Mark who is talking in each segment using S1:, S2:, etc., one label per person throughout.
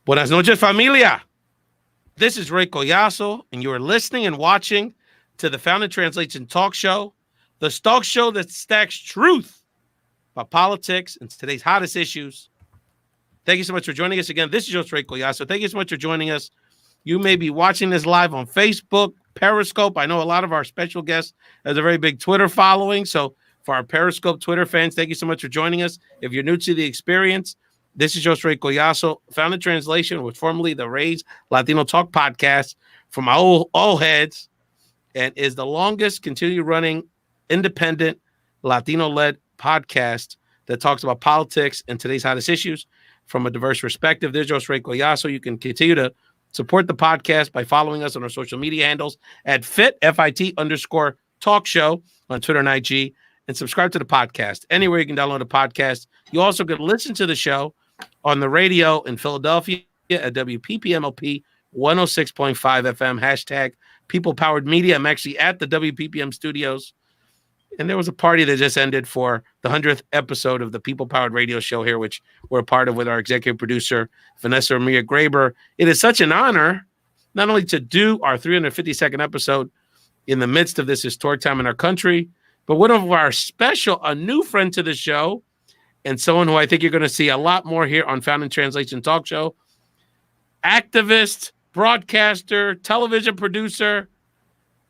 S1: Buenas noches, familia. This is Ray Collazo, and you are listening and watching to the Found in Translation talk show, the talk show that stacks truth about politics and today's hottest issues. Thank you so much for joining us again. This is your Ray Collazo. Thank you so much for joining us. You may be watching this live on Facebook, Periscope. I know a lot of our special guests has a very big Twitter following. So for our Periscope Twitter fans, thank you so much for joining us. If you're new to the experience, this is Ray Collazo, Found in Translation, was formerly the Ray's Latino Talk podcast from my old heads, and is the longest continue running independent Latino-led podcast that talks about politics and today's hottest issues from a diverse perspective. This is Ray Collazo. You can continue to support the podcast by following us on our social media handles at FIT_talk show on Twitter and IG, and subscribe to the podcast. Anywhere you can download a podcast. You also can listen to the show on the radio in Philadelphia at WPPMLP 106.5 FM, hashtag People Powered Media. I'm actually at the WPPM studios, and there was a party that just ended for the 100th episode of the People Powered Radio Show here, which we're a part of with our executive producer, Vanessa Maria Graber. It is such an honor not only to do our 352nd episode in the midst of this historic time in our country, but one of our a new friend to the show, and someone who I think you're going to see a lot more here on Found in Translation Talk Show, activist, broadcaster, television producer,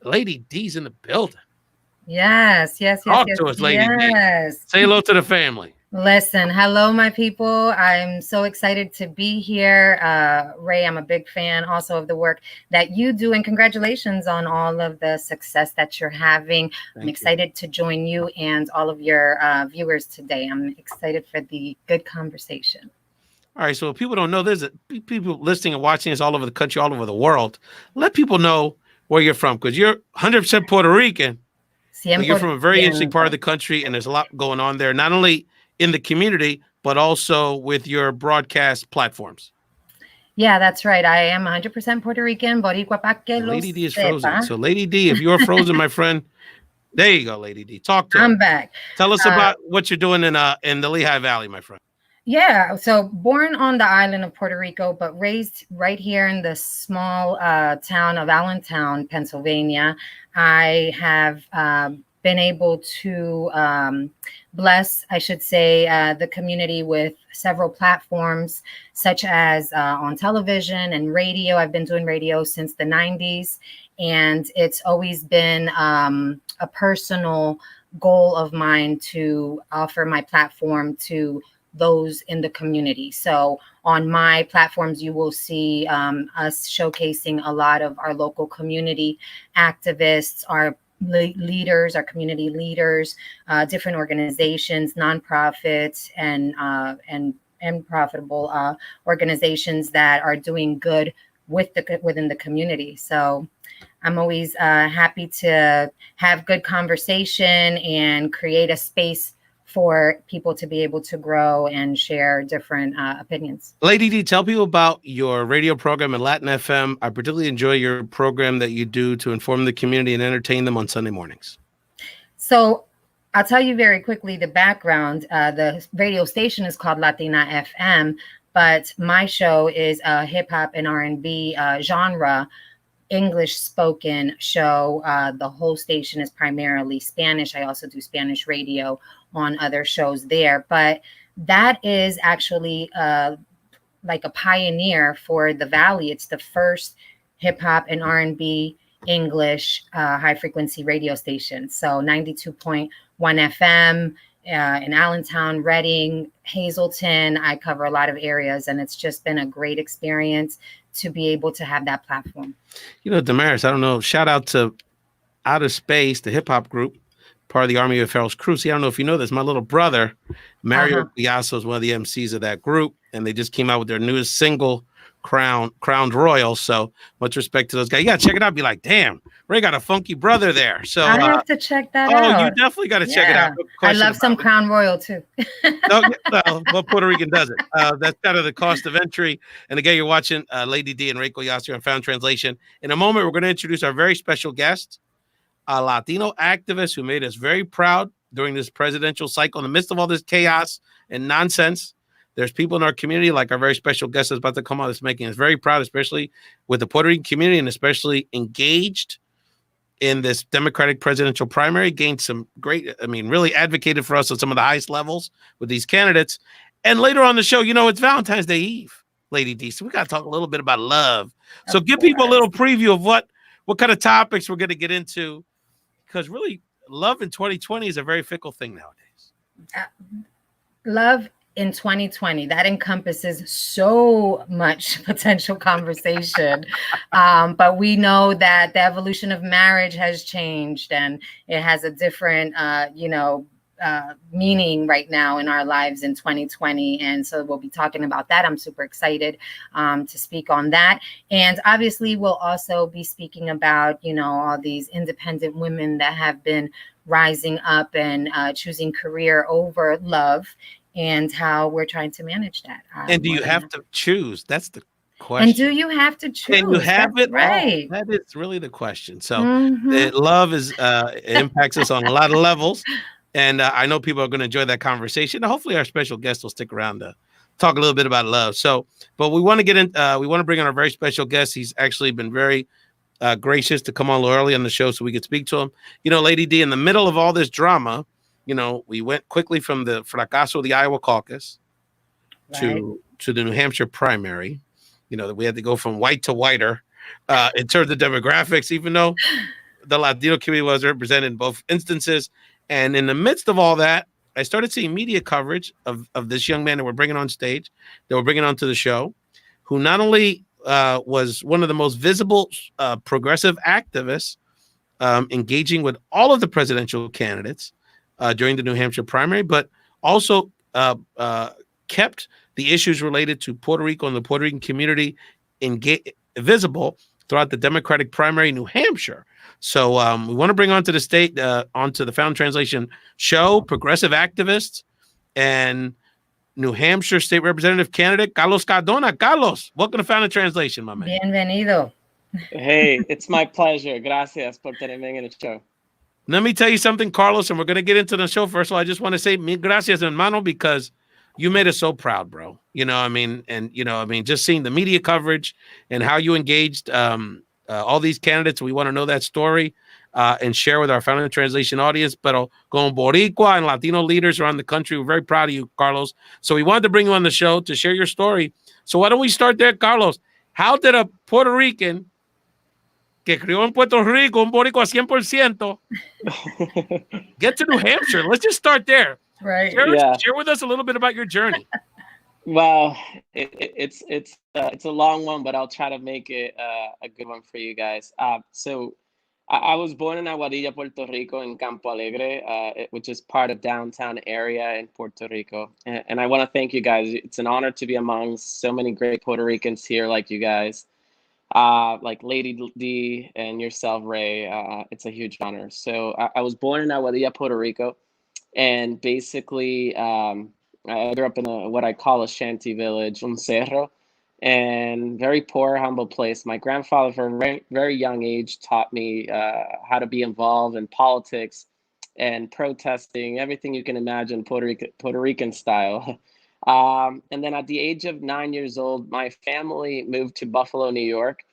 S1: Lady D's in the building.
S2: Yes.
S1: Talk to us, Lady D. Say hello to the family.
S2: Listen, hello, my people. I'm so excited to be here. Ray, I'm a big fan also of the work that you do, and congratulations on all of the success that you're having. I'm excited to join you and all of your viewers today. I'm excited for the good conversation.
S1: All right, so if people don't know, there's people listening and watching us all over the country, all over the world. Let people know where you're from, because you're 100% Puerto Rican. But you're from a very interesting part of the country, and there's a lot going on there, not only in the community, but also with your broadcast platforms.
S2: Yeah, that's right. I am 100% Puerto Rican. Boricua pa que lo
S1: Lady D is
S2: sepa.
S1: frozen. So Lady D, if you're frozen, my friend, there you go, Lady D. Talk to
S2: I'm
S1: her.
S2: back.
S1: Tell us about what you're doing in the Lehigh Valley, my friend.
S2: Yeah, so born on the island of Puerto Rico, but raised right here in the small town of Allentown, Pennsylvania. I have been able to bless, I should say, the community with several platforms, such as on television and radio. I've been doing radio since the 90s, and it's always been a personal goal of mine to offer my platform to those in the community. So on my platforms, you will see us showcasing a lot of our local community activists, our leaders, our community leaders, different organizations, nonprofits, and profitable organizations that are doing good within the community. So I'm always happy to have good conversation and create a space for people to be able to grow and share different opinions. Lady
S1: D, tell people about your radio program at Latin FM. I particularly enjoy your program that you do to inform the community and entertain them on Sunday mornings.
S2: So I'll tell you very quickly the background. The radio station is called Latina FM, but my show is a hip hop and R&B genre English spoken show. The whole station is primarily Spanish. I also do Spanish radio on other shows there, but that is actually like a pioneer for the Valley. It's the first hip hop and R&B English high frequency radio station. So 92.1 FM in Allentown, Reading, Hazleton. I cover a lot of areas, and it's just been a great experience to be able to have that platform.
S1: You know, Damaris, I don't know, shout out to Outer Space, the hip hop group, part of the Army of Pharaoh's crew. See, I don't know if you know this, my little brother, Mario Collazo, is one of the MCs of that group, and they just came out with their newest single, Crowned Royal. So much respect to those guys. You gotta check it out. Be like, damn, Ray got a funky brother there. So
S2: I have to check that out.
S1: Oh, you definitely got to check it out.
S2: No I love some Crown Royal too.
S1: Well, Puerto Rican does it. That's kind of the cost of entry. And again, you're watching Lady D and Ray Collazo on Found Translation. In a moment, we're going to introduce our very special guest, a Latino activist who made us very proud during this presidential cycle in the midst of all this chaos and nonsense there's people in our community, like our very special guest that's about to come on, that's making us very proud, especially with the Puerto Rican community, and especially engaged in this Democratic presidential primary, gained some great, really advocated for us at some of the highest levels with these candidates. And later on the show, it's Valentine's Day Eve, Lady D. So we got to talk a little bit about love. So give people a little preview of what kind of topics we're going to get into, because really love in 2020 is a very fickle thing nowadays.
S2: Love in 2020, that encompasses so much potential conversation. But we know that the evolution of marriage has changed, and it has a different, meaning right now in our lives in 2020. And so we'll be talking about that. I'm super excited to speak on that. And obviously we'll also be speaking about, all these independent women that have been rising up and choosing career over love, and how we're trying to manage that.
S1: And do you have to choose? That's the question.
S2: And do you have to choose?
S1: Can you have it
S2: right?
S1: All? That is really the question. So love is it impacts us on a lot of levels. And I know people are going to enjoy that conversation. Hopefully our special guest will stick around to talk a little bit about love. So, but we want to get in, we want to bring on our very special guest. He's actually been very gracious to come on early on the show so we could speak to him. Lady D, in the middle of all this drama, we went quickly from the fracaso of the Iowa caucus to the New Hampshire primary. That we had to go from white to whiter in terms of demographics, even though the Latino community was represented in both instances. And in the midst of all that, I started seeing media coverage of this young man that we're bringing on stage, that we're bringing onto the show, who not only was one of the most visible progressive activists, engaging with all of the presidential candidates during the New Hampshire primary, but also kept the issues related to Puerto Rico and the Puerto Rican community visible throughout the Democratic primary in New Hampshire. So we want to bring onto the state, onto the Found Translation show, progressive activist and New Hampshire State Representative candidate, Carlos Cardona. Carlos, welcome to Found Translation, my man.
S2: Bienvenido.
S3: Hey, it's my pleasure. Gracias por tenerme en el show.
S1: Let me tell you something, Carlos, and we're going to get into the show. First of all, I just want to say mil gracias, hermano, because you made us so proud, bro. Just seeing the media coverage and how you engaged all these candidates. We want to know that story and share with our Found in Translation audience. Pero con Boricua and Latino leaders around the country, we're very proud of you, Carlos. So we wanted to bring you on the show to share your story. So why don't we start there, Carlos? How did a Puerto Rican que crió en Puerto Rico, un Boricua 100%, get to New Hampshire? Let's just start there.
S2: Right.
S1: Share with us a little bit about your journey.
S3: Well, it's a long one, but I'll try to make it a good one for you guys. So I was born in Aguadilla, Puerto Rico, in Campo Alegre, which is part of downtown area in Puerto Rico. And I want to thank you guys. It's an honor to be among so many great Puerto Ricans here like you guys, like Lady D and yourself, Ray. It's a huge honor. So I was born in Aguadilla, Puerto Rico. And basically, I grew up in what I call a shanty village, un cerro, and very poor, humble place. My grandfather, from a very, very young age, taught me how to be involved in politics and protesting, everything you can imagine, Puerto Rican style. And then at the age of 9 years old, my family moved to Buffalo, New York.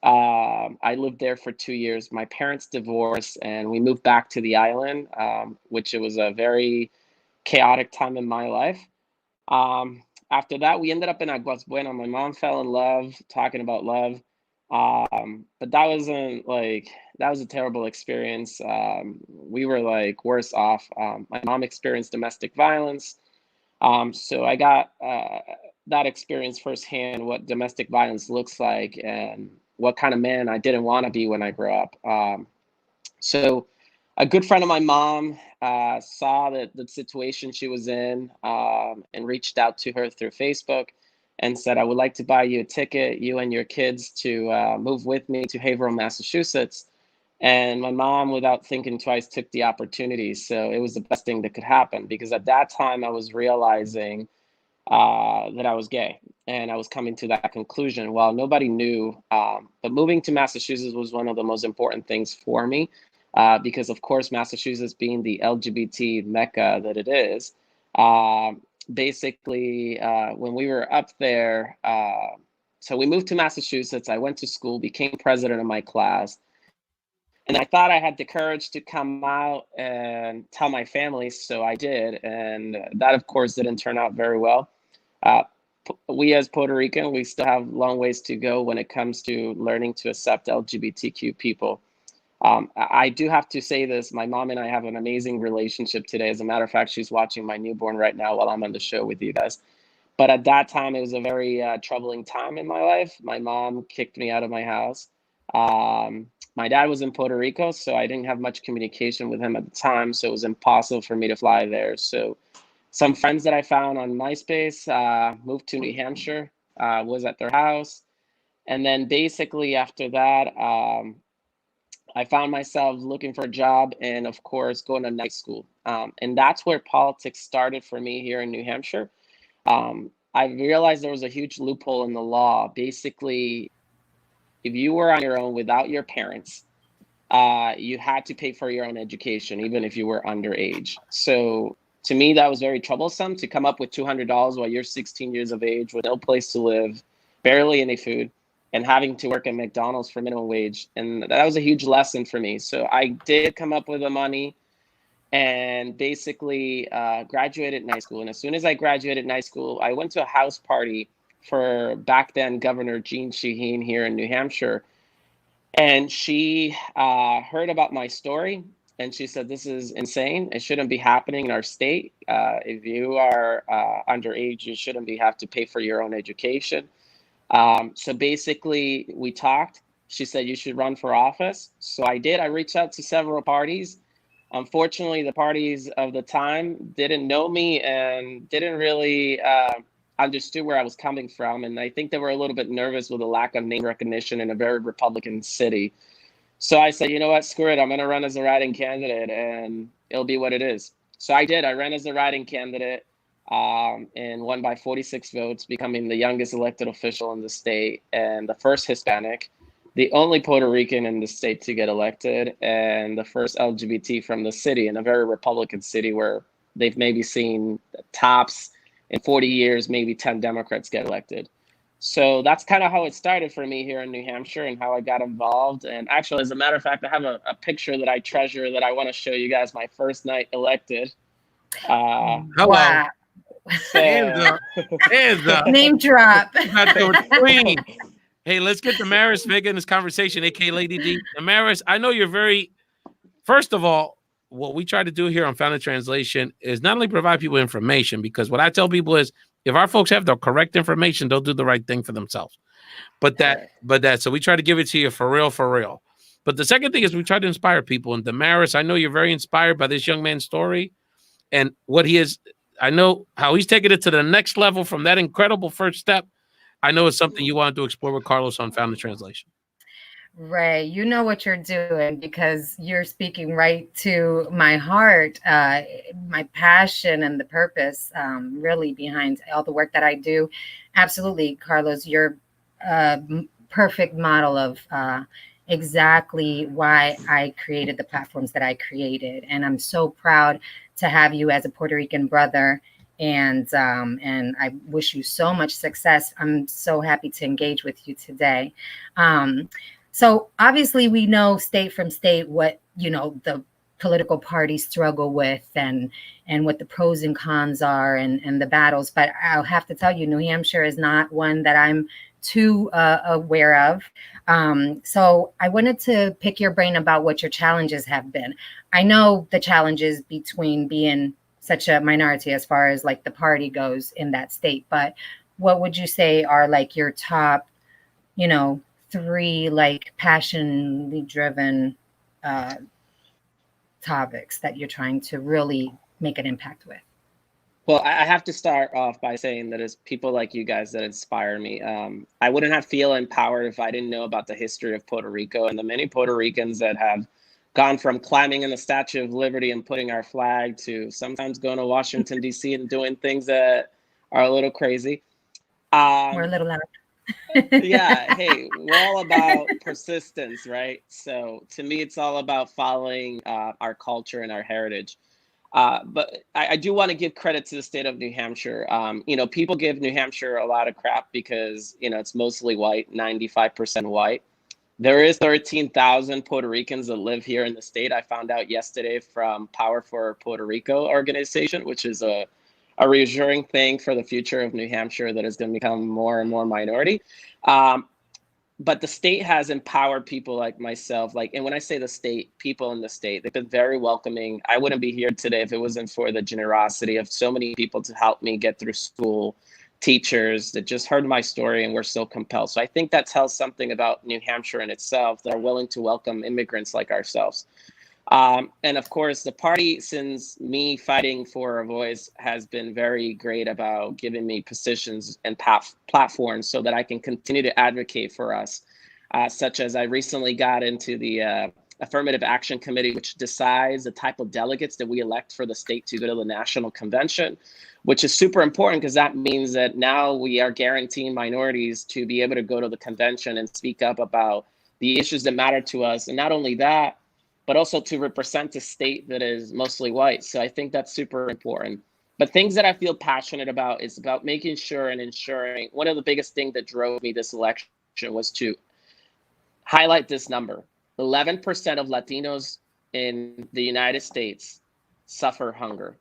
S3: I lived there for 2 years. My parents divorced and we moved back to the island, which it was a very chaotic time in my life. After that, we ended up in Aguas Buenas. My mom fell in love, talking about love. But that was a terrible experience. We were worse off. My mom experienced domestic violence. So I got that experience firsthand, what domestic violence looks like and what kind of man I didn't want to be when I grew up. So a good friend of my mom saw the situation she was in and reached out to her through Facebook and said, I would like to buy you a ticket, you and your kids, to move with me to Haverhill, Massachusetts. And my mom, without thinking twice, took the opportunity. So it was the best thing that could happen, because at that time I was realizing that I was gay, and I was coming to that conclusion. Well, nobody knew, but moving to Massachusetts was one of the most important things for me, because of course, Massachusetts being the LGBT Mecca that it is, basically, when we were up there, so we moved to Massachusetts. I went to school, became president of my class. And I thought I had the courage to come out and tell my family, so I did. And that, of course, didn't turn out very well. We as Puerto Rican, we still have long ways to go when it comes to learning to accept LGBTQ people. I do have to say this, my mom and I have an amazing relationship today. As a matter of fact, she's watching my newborn right now while I'm on the show with you guys. But at that time, it was a very troubling time in my life. My mom kicked me out of my house. My dad was in Puerto Rico, so I didn't have much communication with him at the time, so it was impossible for me to fly there. So some friends that I found on MySpace moved to New Hampshire, was at their house. And then basically after that, I found myself looking for a job and, of course, going to night school. And that's where politics started for me here in New Hampshire. I realized there was a huge loophole in the law. Basically, if you were on your own without your parents, you had to pay for your own education, even if you were underage. So to me, that was very troublesome to come up with $200 while you're 16 years of age with no place to live, barely any food, and having to work at McDonald's for minimum wage. And that was a huge lesson for me. So I did come up with the money and basically graduated night school. And as soon as I graduated night school, I went to a house party for back then Governor Jean Shaheen here in New Hampshire. And she heard about my story and she said, this is insane. It shouldn't be happening in our state. If you are underage, you shouldn't have to pay for your own education. So basically we talked. She said, you should run for office. So I did. I reached out to several parties. Unfortunately, the parties of the time didn't know me and didn't really understood where I was coming from. And I think they were a little bit nervous with the lack of name recognition in a very Republican city. So I said, you know what, screw it. I'm going to run as a write-in candidate and it'll be what it is. So I did. I ran as a write-in candidate and won by 46 votes, becoming the youngest elected official in the state and the first Hispanic, the only Puerto Rican in the state to get elected, and the first LGBT from the city, in a very Republican city where they've maybe seen tops in 40 years, maybe 10 Democrats get elected. So that's kind of how it started for me here in New Hampshire and how I got involved. And actually, as a matter of fact, I have a picture that I treasure that I want to show you guys my first night elected.
S1: Hello.
S2: Wow.
S3: So,
S1: Hands up.
S2: Name drop.
S1: Not the queen. Hey, let's get Damaris Vega in this conversation, aka Lady D. Damaris, I know you're very, first of all, what we try to do here on Founded Translation is not only provide people information, because what I tell people is if our folks have the correct information, they'll do the right thing for themselves. But so we try to give it to you for real, for real. But the second thing is we try to inspire people. And Damaris, I know you're very inspired by this young man's story and what he is. I know how he's taken it to the next level from that incredible first step. I know it's something you wanted to explore with Carlos on Founded Translation.
S2: Ray, you know what you're doing because you're speaking right to my heart, my passion and the purpose really behind all the work that I do. Absolutely, Carlos, you're a perfect model of exactly why I created the platforms that I created. And I'm so proud to have you as a Puerto Rican brother. And I wish you so much success. I'm so happy to engage with you today. So obviously we know state from state what, the political parties struggle with and what the pros and cons are and the battles. But I'll have to tell you, New Hampshire is not one that I'm too aware of. So I wanted to pick your brain about what your challenges have been. I know the challenges between being such a minority as far as like the party goes in that state, but what would you say are like your top, 3 like passionately driven topics that you're trying to really make an impact with?
S3: Well, I have to start off by saying that it's people like you guys that inspire me. I wouldn't have feel empowered if I didn't know about the history of Puerto Rico and the many Puerto Ricans that have gone from climbing in the Statue of Liberty and putting our flag to sometimes going to Washington, D.C. and doing things that are a little crazy.
S2: We're a little loud.
S3: Yeah, hey, we're all about persistence, right? So to me, it's all about following our culture and our heritage. But I do want to give credit to the state of New Hampshire. You know, people give New Hampshire a lot of crap because, you know, it's mostly white, 95% white. There is 13,000 Puerto Ricans that live here in the state. I found out yesterday from Power for Puerto Rico organization, which is a reassuring thing for the future of New Hampshire that is going to become more and more minority. But the state has empowered people like myself. Like, and when I say the state, people in the state, they've been very welcoming. I wouldn't be here today if it wasn't for the generosity of so many people to help me get through school, teachers that just heard my story and were so compelled. So I think that tells something about New Hampshire in itself, that are willing to welcome immigrants like ourselves. And of course, the party, since me fighting for a voice, has been very great about giving me positions and platforms so that I can continue to advocate for us, such as I recently got into the Affirmative Action Committee, which decides the type of delegates that we elect for the state to go to the national convention, which is super important because that means that now we are guaranteeing minorities to be able to go to the convention and speak up about the issues that matter to us. And not only that, but also to represent a state that is mostly white. So I think that's super important. But things that I feel passionate about is about making sure and ensuring. One of the biggest things that drove me this election was to highlight this number. 11% of Latinos in the United States suffer hunger.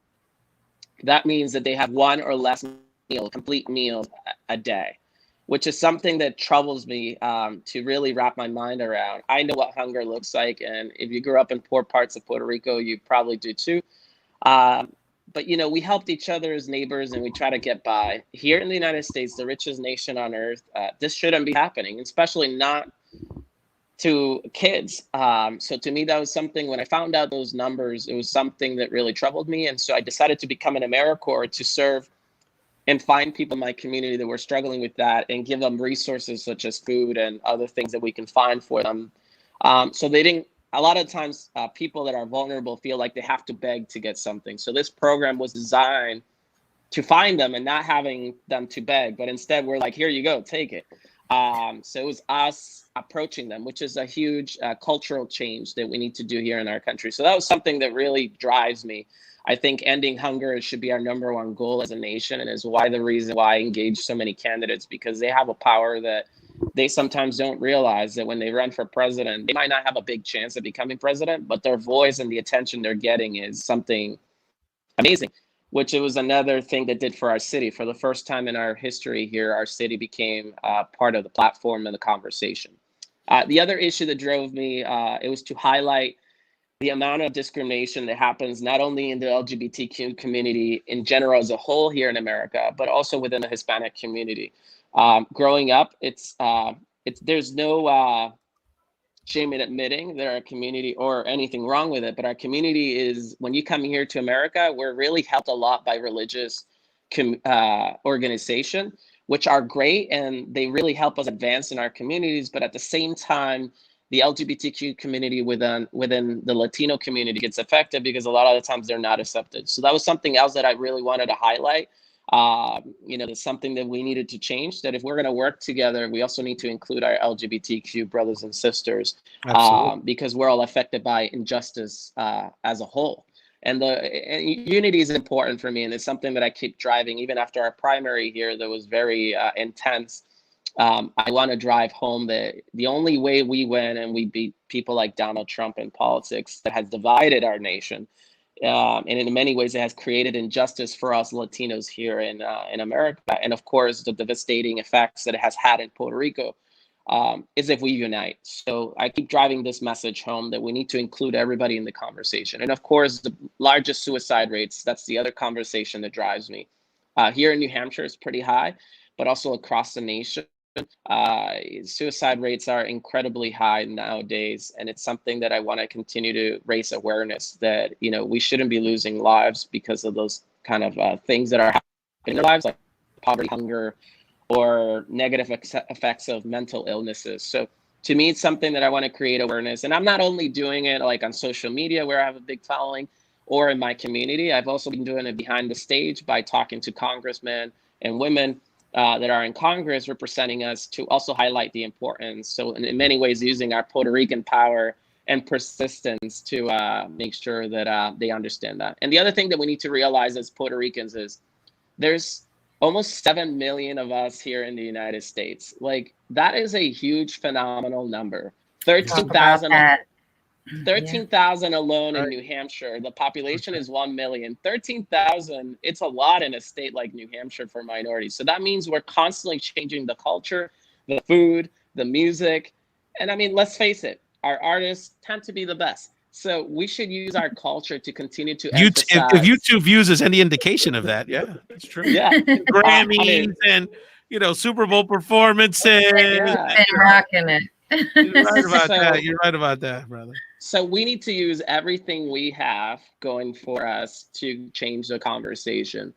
S3: That means that they have one or less meal, complete meal a day, which is something that troubles me to really wrap my mind around. I know what hunger looks like, and if you grew up in poor parts of Puerto Rico, you probably do too. But you know, we helped each other as neighbors, and we try to get by. Here in the United States, the richest nation on earth, this shouldn't be happening, especially not to kids. So to me, that was something, when I found out those numbers, it was something that really troubled me. And so I decided to become an AmeriCorps to serve and find people in my community that were struggling with that and give them resources such as food and other things that we can find for them. So they didn't, a lot of times people that are vulnerable feel like they have to beg to get something. So this program was designed to find them and not having them to beg, but instead we're like, here you go, take it. So it was us approaching them, which is a huge cultural change that we need to do here in our country. So that was something that really drives me. I think ending hunger should be our #1 goal as a nation, and is the reason why I engage so many candidates, because they have a power that they sometimes don't realize, that when they run for president, they might not have a big chance of becoming president, but their voice and the attention they're getting is something amazing, which it was another thing that did for our city. For the first time in our history here, our city became part of the platform and the conversation. The other issue that drove me, it was to highlight the amount of discrimination that happens not only in the LGBTQ community in general as a whole here in America, but also within the Hispanic community. Growing up, there's no shame in admitting that our community, or anything wrong with it, but our community is, when you come here to America, we're really helped a lot by religious organization, which are great, and they really help us advance in our communities. But at the same time, the LGBTQ community within the Latino community gets affected, because a lot of the times they're not accepted. So that was something else that I really wanted to highlight. You know, it's something that we needed to change, that if we're going to work together, we also need to include our LGBTQ brothers and sisters, because we're all affected by injustice as a whole. And unity is important for me, and it's something that I keep driving. Even after our primary here that was very intense, I want to drive home that the only way we win and we beat people like Donald Trump in politics that has divided our nation, and in many ways it has created injustice for us Latinos here in America, and of course the devastating effects that it has had in Puerto Rico, is if we unite. So I keep driving this message home that we need to include everybody in the conversation. And of course, the largest suicide rates, that's the other conversation that drives me. Here in New Hampshire, it's pretty high, but also across the nation. Suicide rates are incredibly high nowadays, and it's something that I want to continue to raise awareness that, you know, we shouldn't be losing lives because of those kind of things that are happening in our lives, like poverty, hunger, or negative effects of mental illnesses. So to me, it's something that I want to create awareness. And I'm not only doing it like on social media where I have a big following, or in my community. I've also been doing it behind the stage by talking to congressmen and women that are in Congress representing us, to also highlight the importance. So in many ways, using our Puerto Rican power and persistence to make sure that they understand that. And the other thing that we need to realize as Puerto Ricans is there's almost 7 million of us here in the United States. Like, that is a huge, phenomenal number. 13,000 alone in New Hampshire. The population is 1 million. 13,000, it's a lot in a state like New Hampshire for minorities. So that means we're constantly changing the culture, the food, the music. And I mean, let's face it, our artists tend to be the best. So we should use our culture to continue to emphasize.
S1: If YouTube views is any indication of that, yeah, that's true.
S3: Yeah.
S1: Grammys and, Super Bowl performances.
S3: Yeah.
S2: Been rocking it.
S1: You're right about that. You're right about that, brother.
S3: So we need to use everything we have going for us to change the conversation.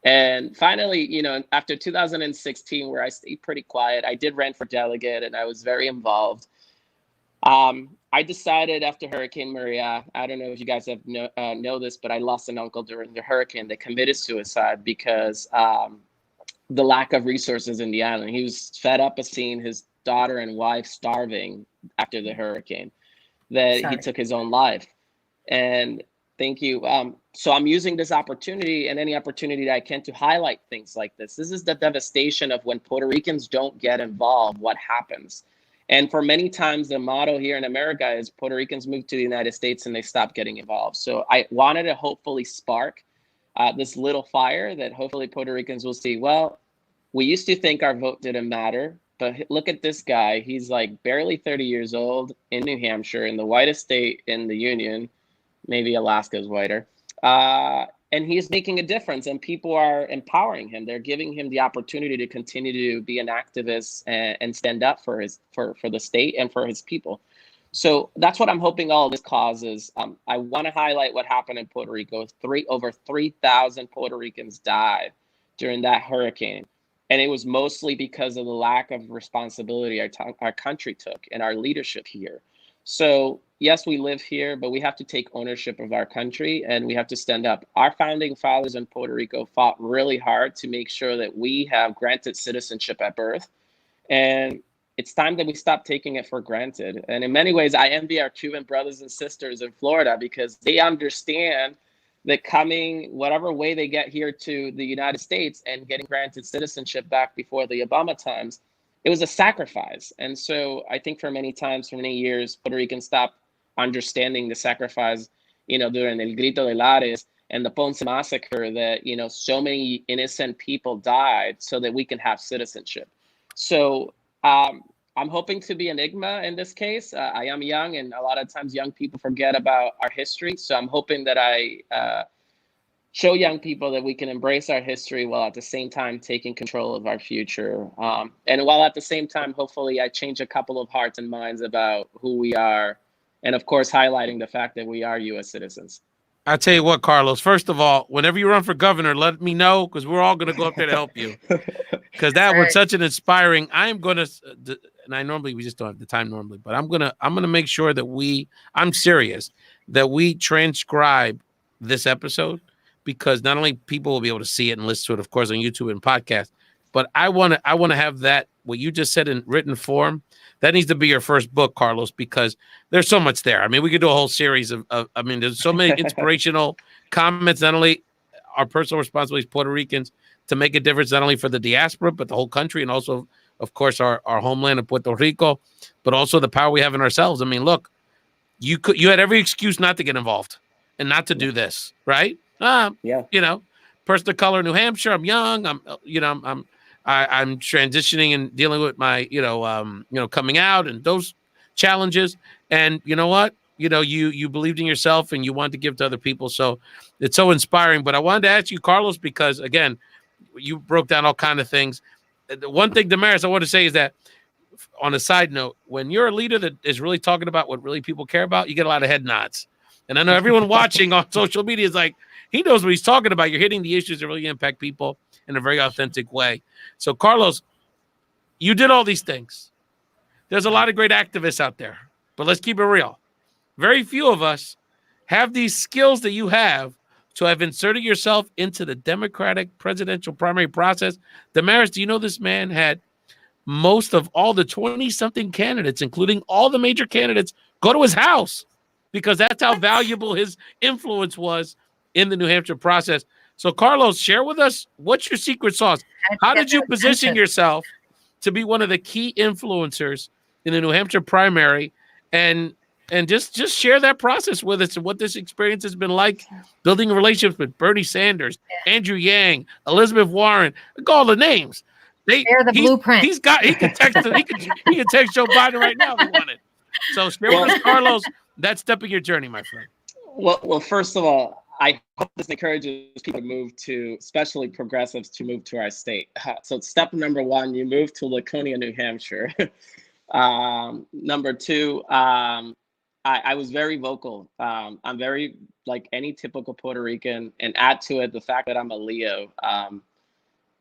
S3: And finally, after 2016, where I stayed pretty quiet, I did run for delegate and I was very involved. I decided after Hurricane Maria, I don't know if you guys have know this, but I lost an uncle during the hurricane that committed suicide because the lack of resources in the island. He was fed up of seeing his daughter and wife starving after the hurricane, that he took his own life. And thank you. So I'm using this opportunity and any opportunity that I can to highlight things like this. This is the devastation of when Puerto Ricans don't get involved, what happens. And for many times, the motto here in America is Puerto Ricans move to the United States and they stop getting involved. So I wanted to hopefully spark this little fire that hopefully Puerto Ricans will see, well, we used to think our vote didn't matter, but look at this guy. He's like barely 30 years old in New Hampshire, in the whitest state in the union. Maybe Alaska's whiter. And he's making a difference and people are empowering him. They're giving him the opportunity to continue to be an activist and stand up for the state and for his people. So that's what I'm hoping all of this causes. I want to highlight what happened in Puerto Rico. Over 3,000 Puerto Ricans died during that hurricane. And it was mostly because of the lack of responsibility our country took and our leadership here. So yes, we live here, but we have to take ownership of our country and we have to stand up. Our founding fathers in Puerto Rico fought really hard to make sure that we have granted citizenship at birth. And it's time that we stop taking it for granted. And in many ways, I envy our Cuban brothers and sisters in Florida because they understand that coming whatever way they get here to the United States and getting granted citizenship back before the Obama times, it was a sacrifice. And so I think for many years, Puerto Ricans stopped understanding the sacrifice, during El Grito de Lares and the Ponce massacre that, so many innocent people died so that we can have citizenship. So I'm hoping to be an enigma in this case. I am young and a lot of times young people forget about our history. So I'm hoping that I show young people that we can embrace our history while at the same time taking control of our future. And while at the same time, hopefully I change a couple of hearts and minds about who we are. And of course, highlighting the fact that we are U.S. citizens.
S1: I tell you what, Carlos, first of all, whenever you run for governor, let me know because we're all going to go up there to help you. Because that was such an inspiring, I'm going to, and we just don't have the time normally, but I'm going to make sure that I'm serious, that we transcribe this episode. Because not only people will be able to see it and listen to it, of course, on YouTube and podcast, but I want to have that, what you just said in written form, that needs to be your first book, Carlos, because there's so much there. I mean, we could do a whole series of there's so many inspirational comments, not only our personal responsibilities, Puerto Ricans, to make a difference, not only for the diaspora, but the whole country, and also, of course, our homeland of Puerto Rico, but also the power we have in ourselves. I mean, look, you had every excuse not to get involved and not to do this, right? Person of color in New Hampshire. I'm young. I'm transitioning and dealing with my, coming out and those challenges. And you know what? You believed in yourself and you wanted to give to other people. So it's so inspiring. But I wanted to ask you, Carlos, because again, you broke down all kinds of things. The one thing, Damaris, I want to say is that on a side note, when you're a leader that is really talking about what really people care about, you get a lot of head nods. And I know everyone watching on social media is like, he knows what he's talking about. You're hitting the issues that really impact people in a very authentic way. So, Carlos, you did all these things. There's a lot of great activists out there, but let's keep it real. Very few of us have these skills that you have to have inserted yourself into the Democratic presidential primary process. Damaris, do you know this man had most of all the 20-something candidates, including all the major candidates, go to his house because that's how valuable his influence was in the New Hampshire process. So, Carlos, share with us, what's your secret sauce? How did you position yourself to be one of the key influencers in the New Hampshire primary? And just share that process with us and what this experience has been like building relationships with Bernie Sanders, Andrew Yang, Elizabeth Warren, all the names.
S2: They're the blueprint.
S1: He can text Joe Biden right now if he wanted. So share with us, Carlos, that step of your journey, my friend.
S3: Well, first of all, I hope this encourages people to move to, especially progressives, to move to our state. So step number one, you move to Laconia, New Hampshire. Number two, I was very vocal. I'm very like any typical Puerto Rican, and add to it the fact that I'm a Leo.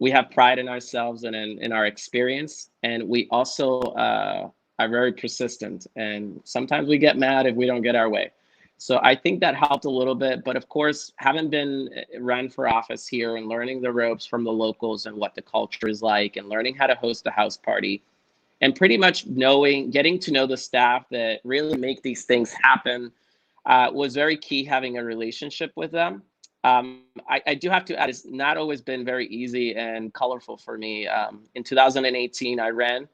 S3: We have pride in ourselves and in our experience, and we also are very persistent. And sometimes we get mad if we don't get our way. So I think that helped a little bit. But of course, having been run for office here and learning the ropes from the locals and what the culture is like, and learning how to host a house party, and pretty much getting to know the staff that really make these things happen was very key, having a relationship with them. I do have to add, it's not always been very easy and colorful for me. In 2018, I ran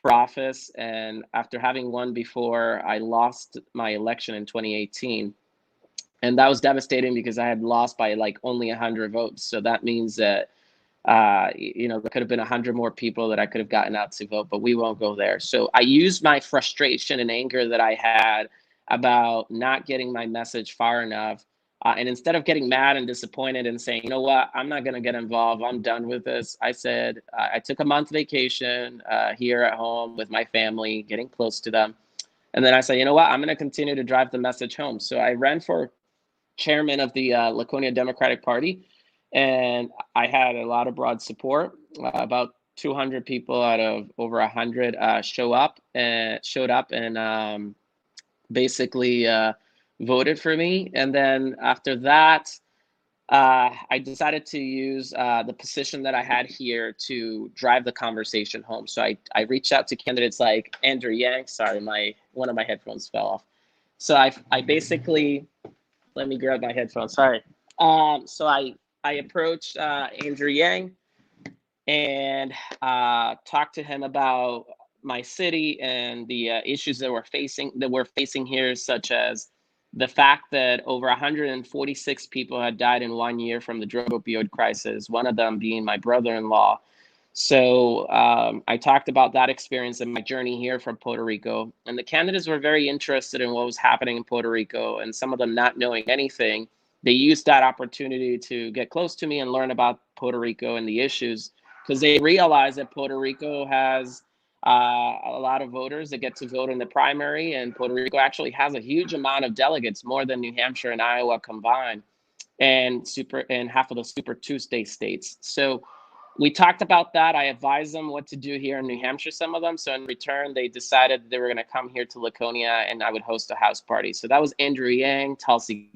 S3: for office, and after having won before, I lost my election in 2018. And that was devastating because I had lost by like only 100 votes. So that means that there could have been 100 more people that I could have gotten out to vote, but we won't go there. So I used my frustration and anger that I had about not getting my message far enough. And instead of getting mad and disappointed and saying, you know what, I'm not going to get involved, I'm done with this, I said, I took a month vacation here at home with my family, getting close to them. And then I said, you know what, I'm going to continue to drive the message home. So I ran for chairman of the Laconia Democratic Party. And I had a lot of broad support. About 200 people out of over 100 showed up and basically voted for me. And then after that, I decided to use the position that I had here to drive the conversation home. So I reached out to candidates like Andrew Yang. Sorry, one of my headphones fell off. So I basically, let me grab my headphones. Sorry. So I approached Andrew Yang and talked to him about my city and the issues that we're facing here, such as the fact that over 146 people had died in 1 year from the drug opioid crisis, one of them being my brother-in-law. So I talked about that experience and my journey here from Puerto Rico. And the candidates were very interested in what was happening in Puerto Rico, and some of them not knowing anything. They used that opportunity to get close to me and learn about Puerto Rico and the issues, because they realize that Puerto Rico has a lot of voters that get to vote in the primary, and Puerto Rico actually has a huge amount of delegates, more than New Hampshire and Iowa combined, and half of the Super Tuesday states. So we talked about that. I advised them what to do here in New Hampshire, some of them. So in return, they decided they were going to come here to Laconia and I would host a house party. So that was Andrew Yang, Tulsi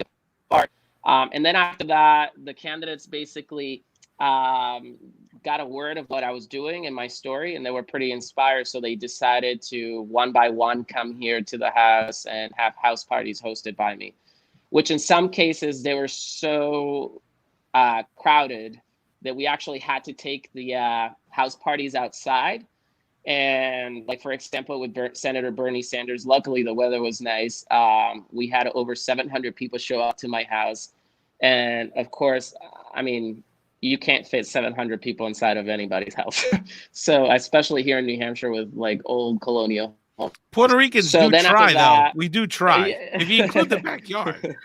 S3: Gabbard. And then after that, the candidates basically got a word of what I was doing and my story, and they were pretty inspired. So they decided to, one by one, come here to the house and have house parties hosted by me, which in some cases, they were so crowded that we actually had to take the house parties outside. And like, for example, with Senator Bernie Sanders, luckily the weather was nice. We had over 700 people show up to my house. And of course, I mean, you can't fit 700 people inside of anybody's house. So especially here in New Hampshire with like old colonial homes.
S1: Puerto Ricans do try, though. We do try. If you include the backyard.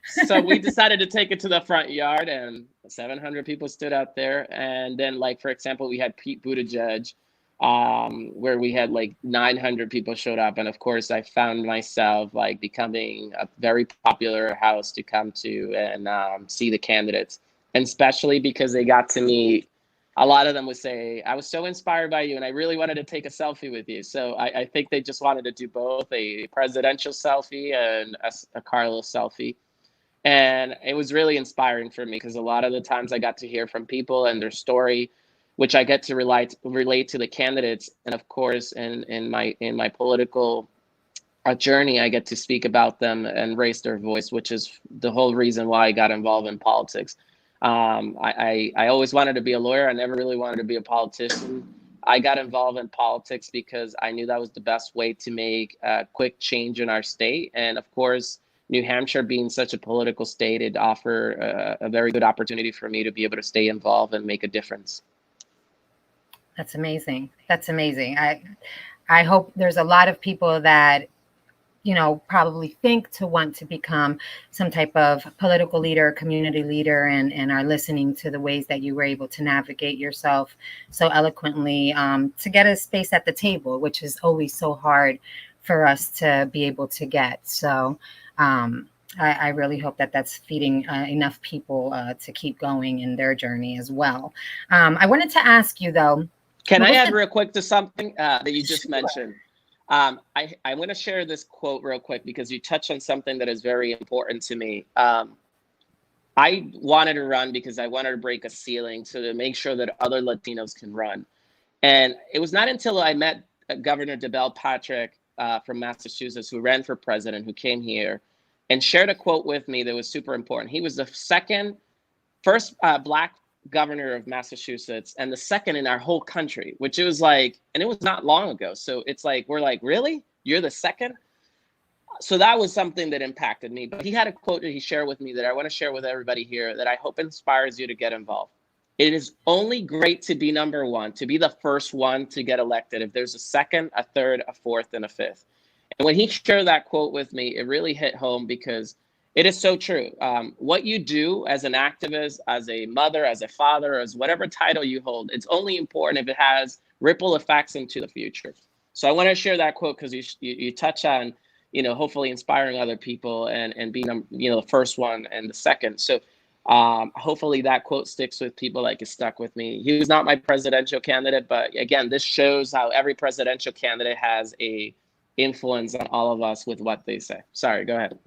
S3: So we decided to take it to the front yard, and 700 people stood out there. And then, like, for example, we had Pete Buttigieg, where we had like 900 people showed up. And of course, I found myself like becoming a very popular house to come to and see the candidates. And especially because they got to meet, a lot of them would say, I was so inspired by you and I really wanted to take a selfie with you. So I think they just wanted to do both, a presidential selfie and a Carlos selfie. And it was really inspiring for me because a lot of the times I got to hear from people and their story which I get to relate to the candidates. And of course, in my political journey, I get to speak about them and raise their voice, which is the whole reason why I got involved in politics. I always wanted to be a lawyer. I never really wanted to be a politician. I got involved in politics because I knew that was the best way to make a quick change in our state. And of course, New Hampshire being such a political state, it offered a very good opportunity for me to be able to stay involved and make a difference.
S2: That's amazing. That's amazing. I hope there's a lot of people that, you know, probably think to want to become some type of political leader, community leader, and are listening to the ways that you were able to navigate yourself so eloquently to get a space at the table, which is always so hard for us to be able to get. So I really hope that that's feeding enough people to keep going in their journey as well. I wanted to ask you, though.
S3: Can I add real quick to something that you just mentioned? I'm going to share this quote real quick because you touched on something that is very important to me. I wanted to run because I wanted to break a ceiling so to make sure that other Latinos can run. And it was not until I met Governor DeBell Patrick from Massachusetts, who ran for president, who came here and shared a quote with me that was super important. He was the first Black governor of Massachusetts and the second in our whole country, which it was like, and it was not long ago. So it's like, we're like, really? You're the second? So that was something that impacted me. But he had a quote that he shared with me that I want to share with everybody here that I hope inspires you to get involved. It is only great to be number one, to be the first one to get elected. If there's a second, a third, a fourth, and a fifth. And when he shared that quote with me, it really hit home because it is so true. What you do as an activist, as a mother, as a father, as whatever title you hold, it's only important if it has ripple effects into the future. So I want to share that quote because you touch on, you know, hopefully inspiring other people and being, you know, the first one and the second. So hopefully that quote sticks with people like it stuck with me. He was not my presidential candidate, but again, this shows how every presidential candidate has a influence on all of us with what they say. Sorry, go ahead.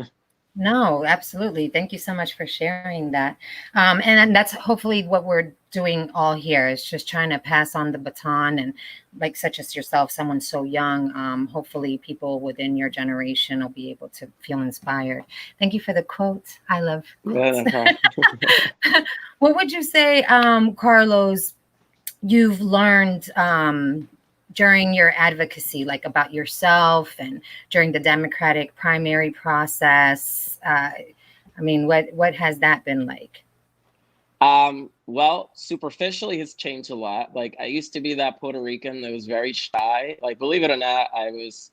S2: No, absolutely. Thank you so much for sharing that. And that's hopefully what we're doing all here is just trying to pass on the baton, and like such as yourself, someone so young, hopefully people within your generation will be able to feel inspired. Thank you for the quotes. I love quotes. What would you say, Carlos, you've learned during your advocacy, like about yourself and during the Democratic primary process? I mean, what has that been like?
S3: Well, superficially, it's changed a lot. Like, I used to be that Puerto Rican that was very shy. Like, believe it or not, I was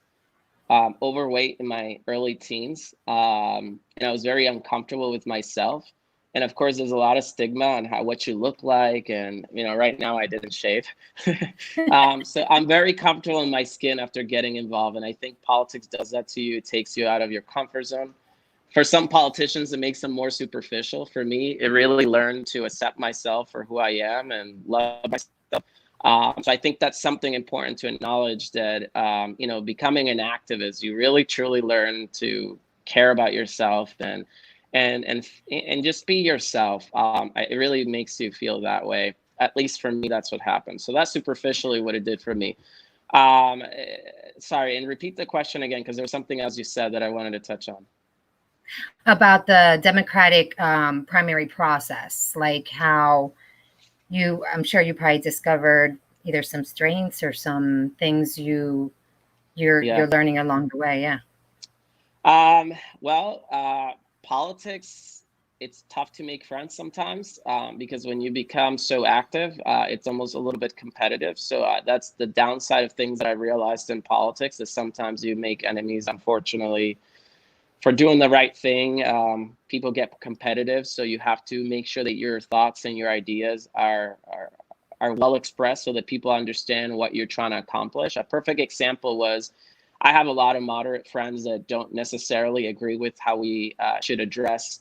S3: overweight in my early teens, and I was very uncomfortable with myself. And of course, there's a lot of stigma on what you look like. And, you know, right now I didn't shave. So I'm very comfortable in my skin after getting involved. And I think politics does that to you. It takes you out of your comfort zone. For some politicians, it makes them more superficial. For me, it really learned to accept myself for who I am and love myself. So I think that's something important to acknowledge, that, you know, becoming an activist, you really, truly learn to care about yourself and just be yourself. It really makes you feel that way. At least for me, that's what happened. So that's superficially what it did for me. Sorry, and repeat the question again, because there was something else you said that I wanted to touch on.
S2: About the Democratic primary process, like how I'm sure you probably discovered either some strengths or some things you're learning along the way. Yeah.
S3: Well, politics, it's tough to make friends sometimes because when you become so active, it's almost a little bit competitive. So that's the downside of things that I realized in politics, is sometimes you make enemies, unfortunately, for doing the right thing. People get competitive. So you have to make sure that your thoughts and your ideas are well expressed so that people understand what you're trying to accomplish. A perfect example was, I have a lot of moderate friends that don't necessarily agree with how we should address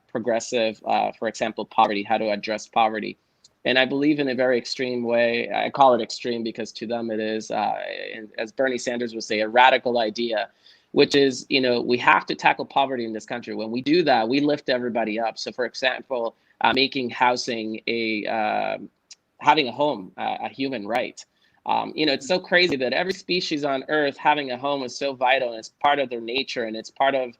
S3: progressive, for example, poverty, how to address poverty. And I believe in a very extreme way. I call it extreme because to them it is, as Bernie Sanders would say, a radical idea, which is, you know, we have to tackle poverty in this country. When we do that, we lift everybody up. So, for example, making housing having a home, a human right. It's so crazy that every species on Earth having a home is so vital, and it's part of their nature, and it's part of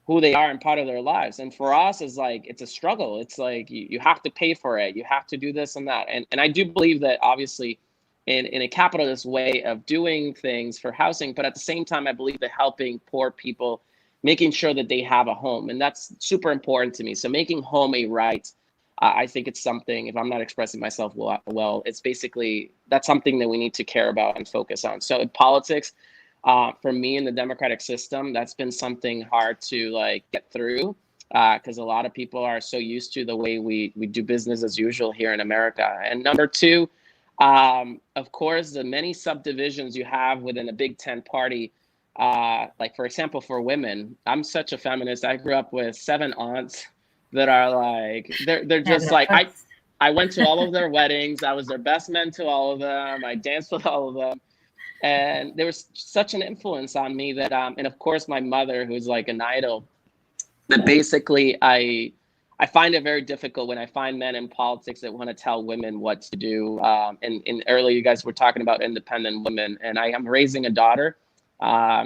S3: who they are and part of their lives. And for us, it's a struggle. It's like you have to pay for it. You have to do this and that. And I do believe that obviously in a capitalist way of doing things for housing, but at the same time, I believe that helping poor people, making sure that they have a home. And that's super important to me. So making home a right, I think it's something, if I'm not expressing myself well, it's basically, that's something that we need to care about and focus on. So in politics, for me in the democratic system, that's been something hard to get through because a lot of people are so used to the way we do business as usual here in America. And number two, of course, the many subdivisions you have within a Big Ten party, like for example, for women, I'm such a feminist. I grew up with 7 aunts that are they're just I went to all of their weddings. I was their best man to all of them. I danced with all of them. And there was such an influence on me that, and of course, my mother, who's like an idol, that basically I find it very difficult when I find men in politics that want to tell women what to do. And earlier, you guys were talking about independent women, and I am raising a daughter.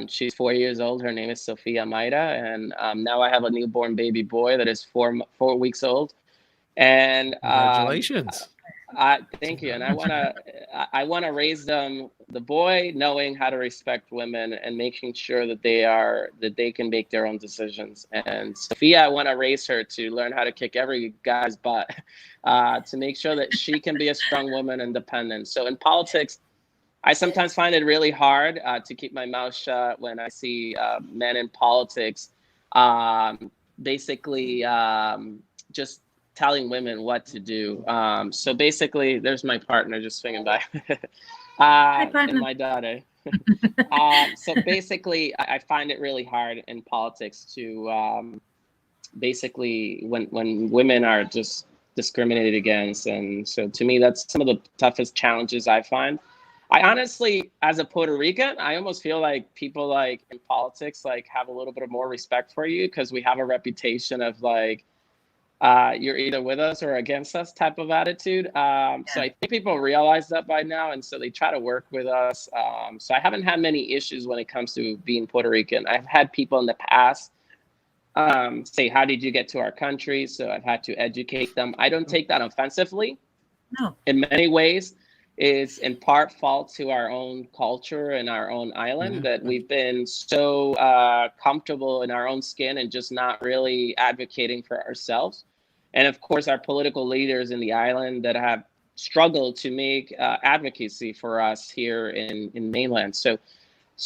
S3: She's 4 years old. Her name is Sophia Mayra, and now I have a newborn baby boy that is 4 weeks old. And
S1: congratulations.
S3: Thank you. And I want to raise them, the boy, knowing how to respect women and making sure that they can make their own decisions. And Sophia, I want to raise her to learn how to kick every guy's butt, to make sure that she can be a strong woman, independent. So in politics, I sometimes find it really hard to keep my mouth shut when I see men in politics basically just telling women what to do. So basically, there's my partner just swinging by, and my daughter. So basically, I find it really hard in politics to basically when women are just discriminated against. And so to me, that's some of the toughest challenges I find. I honestly, as a Puerto Rican, I almost feel like people in politics have a little bit of more respect for you because we have a reputation of you're either with us or against us type of attitude. So I think people realize that by now, and so they try to work with us. So I haven't had many issues when it comes to being Puerto Rican. I've had people in the past say, "How did you get to our country?" So I've had to educate them. I don't take that offensively.
S2: No.
S3: In many ways, it's in part fault to our own culture and our own island that we've been so comfortable in our own skin and just not really advocating for ourselves. And of course, our political leaders in the island that have struggled to make advocacy for us here in mainland. So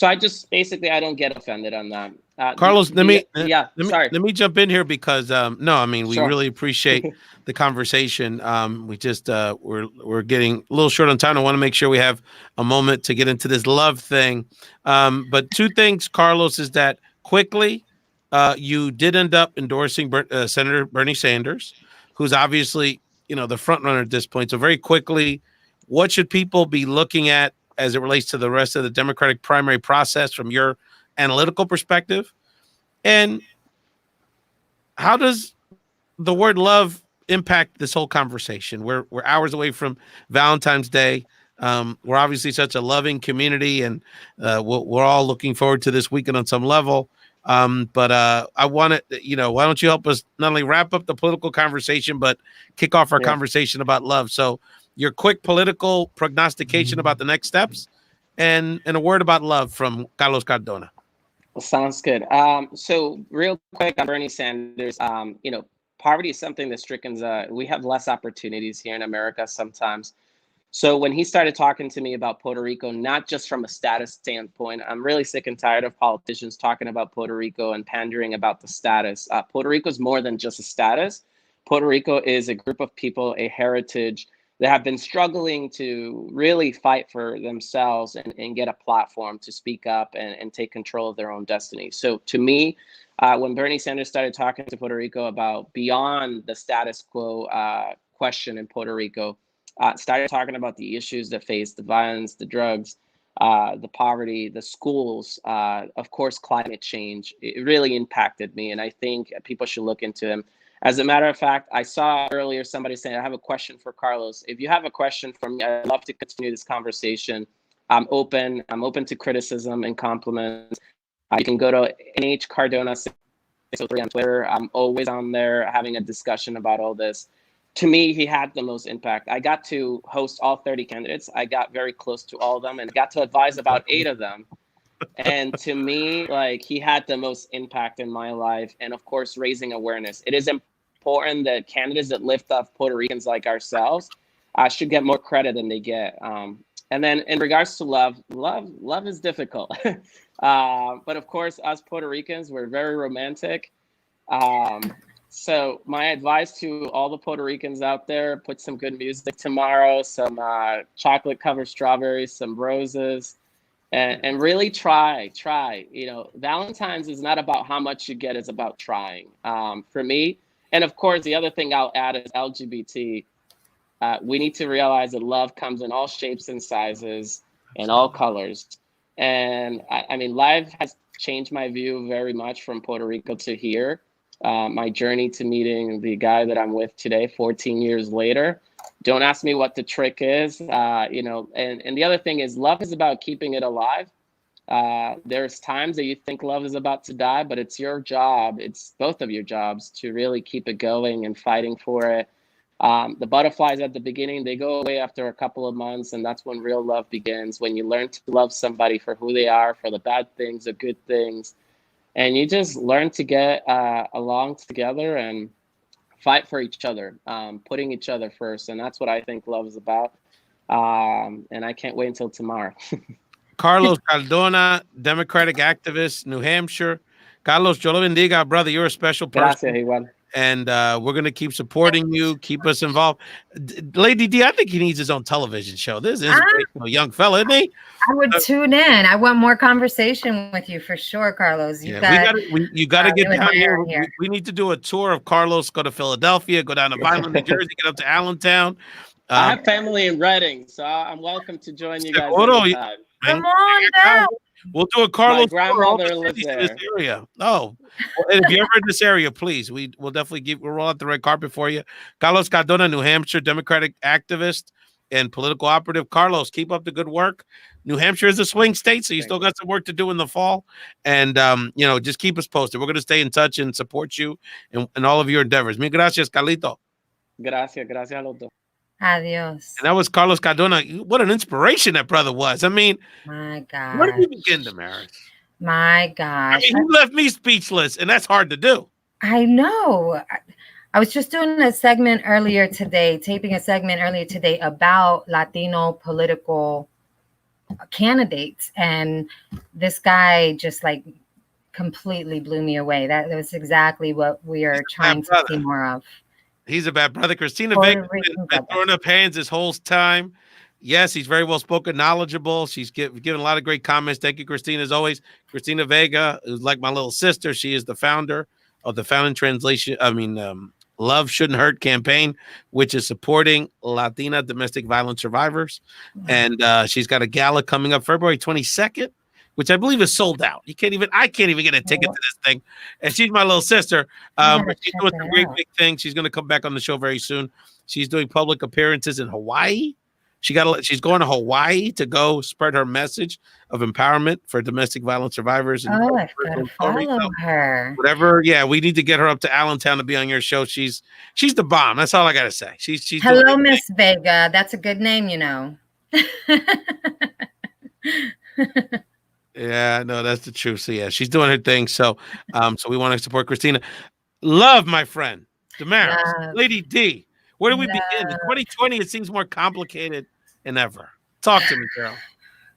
S3: I just basically, I don't get offended on that.
S1: Carlos, let me jump in here because we really appreciate the conversation. We just we're getting a little short on time. I want to make sure we have a moment to get into this love thing. But 2 things, Carlos, is that quickly you did end up endorsing Senator Bernie Sanders, who's obviously the front runner at this point. So very quickly, what should people be looking at as it relates to the rest of the Democratic primary process from your analytical perspective? And how does the word love impact this whole conversation? We're hours away from Valentine's Day. We're obviously such a loving community, and we're all looking forward to this weekend on some level. But I want to, why don't you help us not only wrap up the political conversation, but kick off our conversation about love? So your quick political prognostication about the next steps and a word about love from Carlos Cardona.
S3: Well, sounds good. So real quick on Bernie Sanders, poverty is something that strickens, we have less opportunities here in America sometimes. So when he started talking to me about Puerto Rico, not just from a status standpoint, I'm really sick and tired of politicians talking about Puerto Rico and pandering about the status. Puerto Rico is more than just a status. Puerto Rico is a group of people, a heritage that have been struggling to really fight for themselves and get a platform to speak up and take control of their own destiny. So to me, when Bernie Sanders started talking to Puerto Rico about beyond the status quo question in Puerto Rico, started talking about the issues that face the violence, the drugs, the poverty, the schools, of course, climate change. It really impacted me. And I think people should look into him. As a matter of fact, I saw earlier somebody saying, I have a question for Carlos. If you have a question for me, I'd love to continue this conversation. I'm open to criticism and compliments. You can go to NH Cardona 603 on Twitter. I'm always on there having a discussion about all this. To me, he had the most impact. I got to host all 30 candidates. I got very close to all of them and got to advise about 8 of them. And to me, like, he had the most impact in my life. And of course, raising awareness. It is important that candidates that lift up Puerto Ricans like ourselves should get more credit than they get. And then in regards to love is difficult. But of course, us Puerto Ricans, we're very romantic. So my advice to all the Puerto Ricans out there, put some good music tomorrow, some chocolate covered strawberries, some roses, and really try. You know, Valentine's is not about how much you get, it's about trying. For me, and of course, the other thing I'll add is LGBT. We need to realize that love comes in all shapes and sizes and all colors. And I mean, life has changed my view very much from Puerto Rico to here. My journey to meeting the guy that I'm with today, 14 years later. Don't ask me what the trick is, you know, and the other thing is love is about keeping it alive. There's times that you think love is about to die, but it's your job. It's both of your jobs to really keep it going and fighting for it. The butterflies at the beginning, they go away after a couple of months, and that's when real love begins. When you learn to love somebody for who they are, for the bad things, the good things, and you just learn to get along together and fight for each other, putting each other first. And that's what I think love is about. And I can't wait until tomorrow.
S1: Carlos Cardona, Democratic activist, New Hampshire. Carlos, yo lo bendiga, brother. You're a special person.
S3: Gracias, igual.
S1: And we're going to keep supporting you, keep us involved. Lady D, I think he needs his own television show. This is a young fella, isn't he?
S2: I would tune in. I want more conversation with you for sure, Carlos. You got
S1: to get down here. We need to do a tour of Carlos, go to Philadelphia, go down to Vineland, New Jersey, get up to Allentown.
S3: I have family in Reading, so I'm welcome to join you guys.
S2: Come on down.
S1: We'll do a Carlos.
S3: My grandmother lives there.
S1: This area. Oh, well, and if you're ever in this area, please, we'll definitely we'll roll out the red carpet for you. Carlos Cardona, New Hampshire, Democratic activist and political operative. Carlos, keep up the good work. New Hampshire is a swing state, so you still got some work to do in the fall. And you know, just keep us posted. We're going to stay in touch and support you in all of your endeavors. Mil gracias, Carlito.
S3: Gracias a los dos.
S2: Adios.
S1: And that was Carlos Cardona. What an inspiration that brother was. I mean,
S2: my God.
S1: Where did we begin, Damaris?
S2: My gosh.
S1: I mean, you left me speechless, and that's hard to do.
S2: I know. I was just doing a segment earlier today, taping a segment earlier today about Latino political candidates. And this guy just like completely blew me away. That was exactly what we are trying to see more of.
S1: He's a bad brother. Cristina Vega has been throwing up hands this whole time. Yes, he's very well spoken, knowledgeable. She's given a lot of great comments. Thank you, Cristina, as always. Cristina Vega is like my little sister. She is the founder of the Love Shouldn't Hurt campaign, which is supporting Latina domestic violence survivors. And she's got a gala coming up February 22nd, which I believe is sold out. I can't even get a ticket to this thing. And she's my little sister. But she's doing some great big things. She's going to come back on the show very soon. She's doing public appearances in Hawaii. She's going to Hawaii to go spread her message of empowerment for domestic violence survivors.
S2: I've got to follow her.
S1: Whatever. Yeah, we need to get her up to Allentown to be on your show. She's the bomb. That's all I got to say. She's
S2: Hello, Miss Vega. That's a good name, you know.
S1: Yeah, no, that's the truth. So yeah, she's doing her thing. So we want to support Cristina. Love, my friend. Damaris, Lady D. Where do we begin? In 2020, it seems more complicated than ever. Talk to me, girl.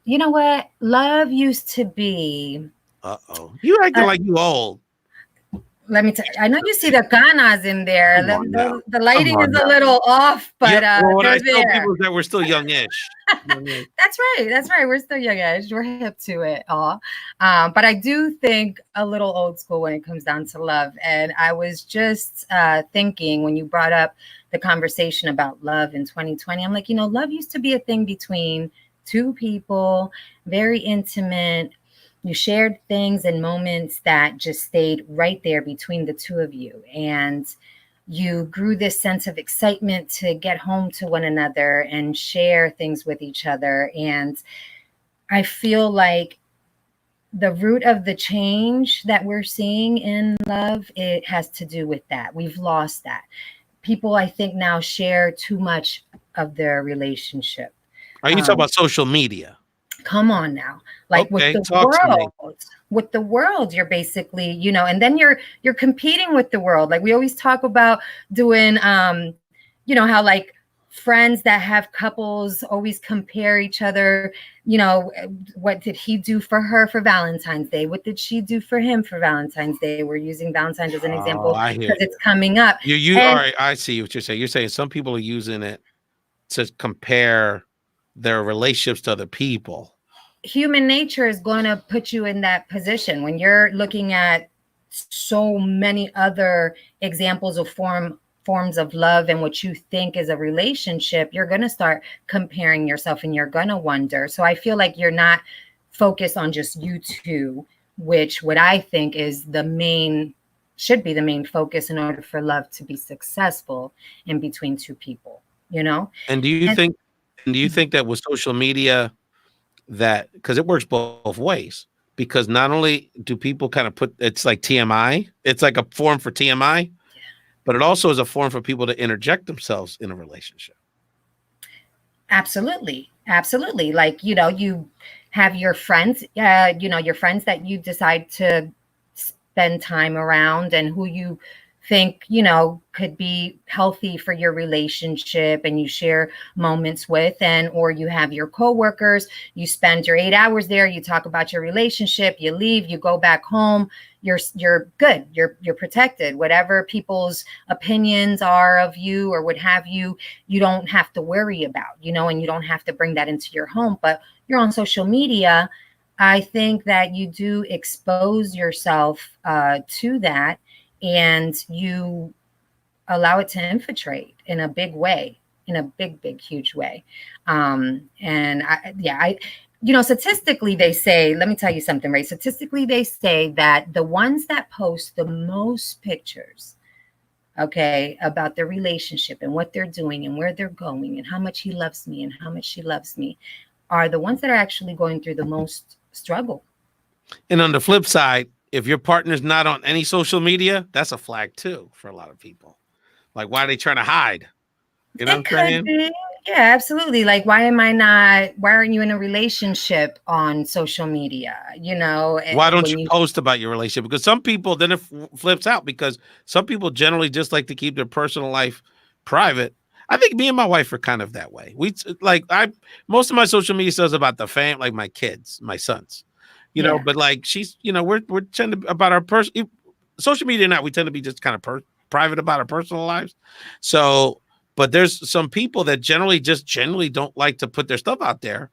S2: You know what? Love used to be.
S1: Uh-oh. You acting like you old.
S2: Let me tell you. I know you see the canas in there. The lighting is a little off, but
S1: what I tell people is that we're still youngish.
S2: That's right. We're still youngish. We're hip to it all. But I do think a little old school when it comes down to love. And I was just thinking when you brought up the conversation about love in 2020, I'm like, love used to be a thing between two people, very intimate. You shared things and moments that just stayed right there between the two of you. And you grew this sense of excitement to get home to one another and share things with each other. And I feel like the root of the change that we're seeing in love, it has to do with that. We've lost that. People, I think, now share too much of their relationship.
S1: Are you talking about social media?
S2: Come on now. Like
S1: Okay,
S2: with the world, you're basically, and then you're competing with the world. Like we always talk about doing, how like friends that have couples always compare each other. What did he do for her for Valentine's Day? What did she do for him for Valentine's Day? We're using Valentine's as an example because it's coming up.
S1: All right, I see what you're saying. You're saying some people are using it to compare their relationships to other people.
S2: Human nature is going to put you in that position when you're looking at so many other examples of forms of love and what you think is a relationship. You're going to start comparing yourself and you're going to wonder. So I feel like you're not focused on just you two, which what I think is should be the main focus in order for love to be successful in between two people,
S1: And do you think that with social media, that because it works both ways, because not only do people kind of it's like TMI, it's like a form for TMI, but it also is a form for people to interject themselves in a relationship.
S2: Absolutely. Like, you have your friends, your friends that you decide to spend time around and who you think, could be healthy for your relationship and you share moments with, or you have your coworkers, you spend your 8 hours there, you talk about your relationship, you leave, you go back home, you're good, you're protected. Whatever people's opinions are of you or what have you, you don't have to worry about, and you don't have to bring that into your home. But you're on social media. I think that you do expose yourself to that, and you allow it to infiltrate in a big way, in a big, huge way. Statistically, they say, let me tell you something, Ray. Statistically, they say that the ones that post the most pictures, about their relationship and what they're doing and where they're going and how much he loves me and how much she loves me, are the ones that are actually going through the most struggle.
S1: And on the flip side, if your partner's not on any social media, that's a flag too for a lot of people. Like, why are they trying to hide? You know what I'm saying?
S2: Be. Yeah, absolutely. Like, why aren't you in a relationship on social media?
S1: Why don't you post about your relationship? Because some people, then it flips out, because some people generally just like to keep their personal life private. I think me and my wife are kind of that way. Most of my social media stuff is about the fam, like my kids, my sons. But like she's, we're tend to about our social media now. We tend to be just kind of private about our personal lives. So, but there's some people that generally don't like to put their stuff out there.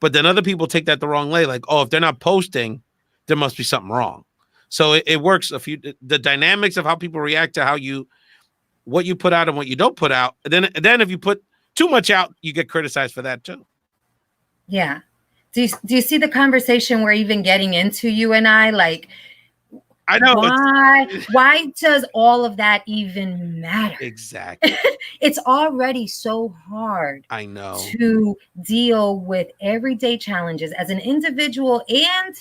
S1: But then other people take that the wrong way. Like, oh, if they're not posting, there must be something wrong. So it works. The dynamics of how people react to what you put out and what you don't put out. And then if you put too much out, you get criticized for that too.
S2: Yeah. Do you see the conversation we're even getting into, you and I? Like,
S1: I know.
S2: Why does all of that even matter?
S1: Exactly.
S2: It's already so hard.
S1: I know.
S2: To deal with everyday challenges as an individual and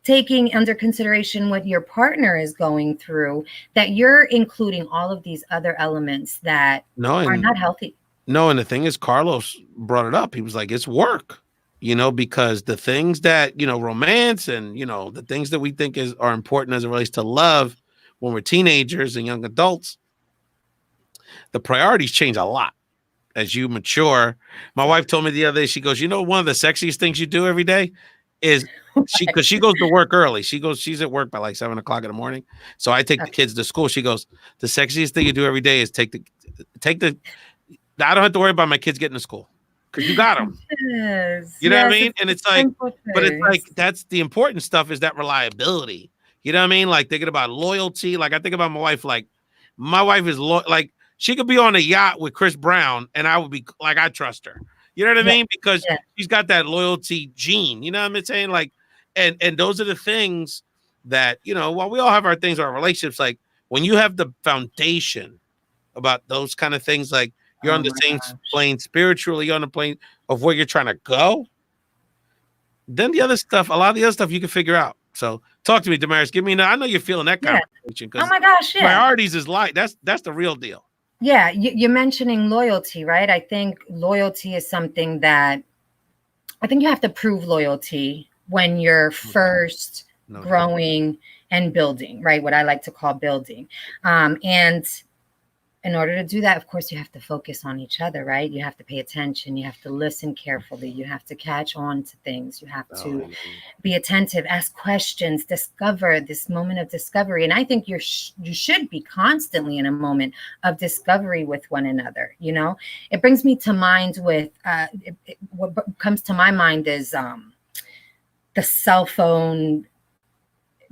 S2: taking under consideration what your partner is going through, that you're including all of these other elements that are not healthy.
S1: No, and the thing is, Carlos brought it up. He was like, it's work. Because the things that, romance and, the things that we think are important as it relates to love when we're teenagers and young adults, the priorities change a lot as you mature. My wife told me the other day, she goes, one of the sexiest things you do every day is because she goes to work early. She's at work by like 7 o'clock in the morning. So I take the kids to school. She goes, the sexiest thing you do every day is I don't have to worry about my kids getting to school. Because you got them.
S2: Yes,
S1: you know what I mean? And it's like, but it's like, that's the important stuff, is that reliability. You know what I mean? Like thinking about loyalty. Like I think about my wife, like my wife is like she could be on a yacht with Chris Brown and I would be like, I trust her. You know what I mean? Because she's got that loyalty gene. You know what I'm saying? Like, and those are the things that, while we all have our things, our relationships, like when you have the foundation about those kind of things, like you're on the same plane spiritually, you're on the plane of where you're trying to go, then the other stuff, a lot of the other stuff you can figure out. So talk to me, Damaris. Give me, I know you're feeling that conversation.
S2: Oh my gosh, yeah.
S1: Priorities is light. That's the real deal.
S2: Yeah, you're mentioning loyalty, right? I think loyalty is something that I think you have to prove loyalty when you're first growing and building, right? What I like to call building. And in order to do that, of course, you have to focus on each other, right? You have to pay attention. You have to listen carefully. You have to catch on to things. You have to be attentive, ask questions, discover this moment of discovery. And I think you should be constantly in a moment of discovery with one another. You know, it brings me to mind with what comes to my mind is the cell phone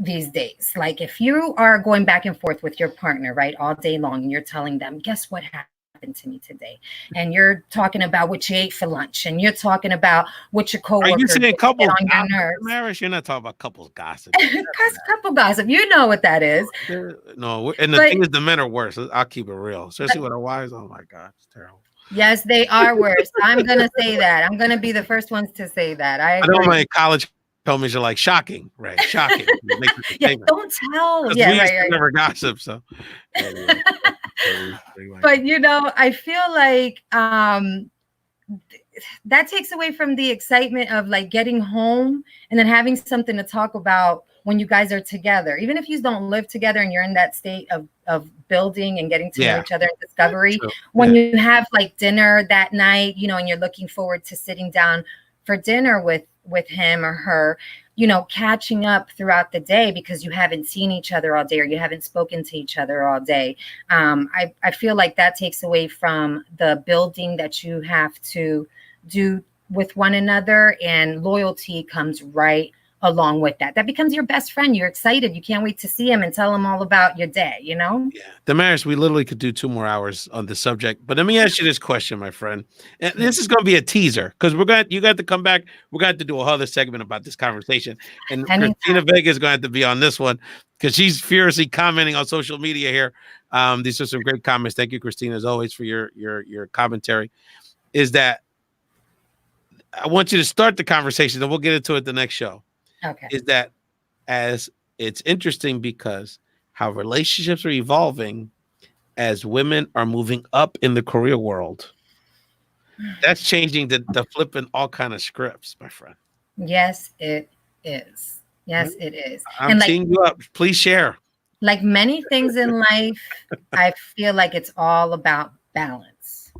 S2: these days. Like if you are going back and forth with your partner, right, all day long, and you're telling them, guess what happened to me today? And you're talking about what you ate for lunch, and you're talking about what your coworker
S1: Are you saying couples
S2: on your nerves.
S1: Marriage? You're not talking about couples gossip.
S2: Couple gossip. You know what that is.
S1: No, and the thing is, the men are worse. I'll keep it real, especially with our wives. Oh my God, it's terrible.
S2: Yes, they are worse. I'm gonna say that. I'm gonna be the first ones to say that. I
S1: know my college told me, you're like, shocking, right? Shocking.
S2: Yeah, don't tell. Yeah,
S1: right. Never gossip, so.
S2: But you know, I feel like that takes away from the excitement of like getting home and then having something to talk about when you guys are together. Even if you don't live together and you're in that state of building and getting to know each other and discovery, when you have like dinner that night, you know, and you're looking forward to sitting down for dinner with him or her, you know, catching up throughout the day because you haven't seen each other all day or you haven't spoken to each other all day. I feel like that takes away from the building that you have to do with one another, and loyalty comes right along with that. That becomes your best friend. You're excited. You can't wait to see him and tell him all about your day, you know?
S1: Yeah. Damaris, we literally could do 2 more hours on the subject, but let me ask you this question, my friend. And this is going to be a teaser because you got to come back. We're going to have to do a whole other segment about this conversation. And Christina Vega is going to have to be on this one because she's furiously commenting on social media here. These are some great comments. Thank you, Christina, as always, for your commentary. Is that I want you to start the conversation, and we'll get into it the next show.
S2: Okay.
S1: Is that as it's interesting because how relationships are evolving as women are moving up in the career world. That's changing the flipping all kind of scripts, my friend.
S2: Yes, it is. Yes, it is.
S1: I'm teeing you up. Please share.
S2: Like many things in life, I feel like it's all about balance.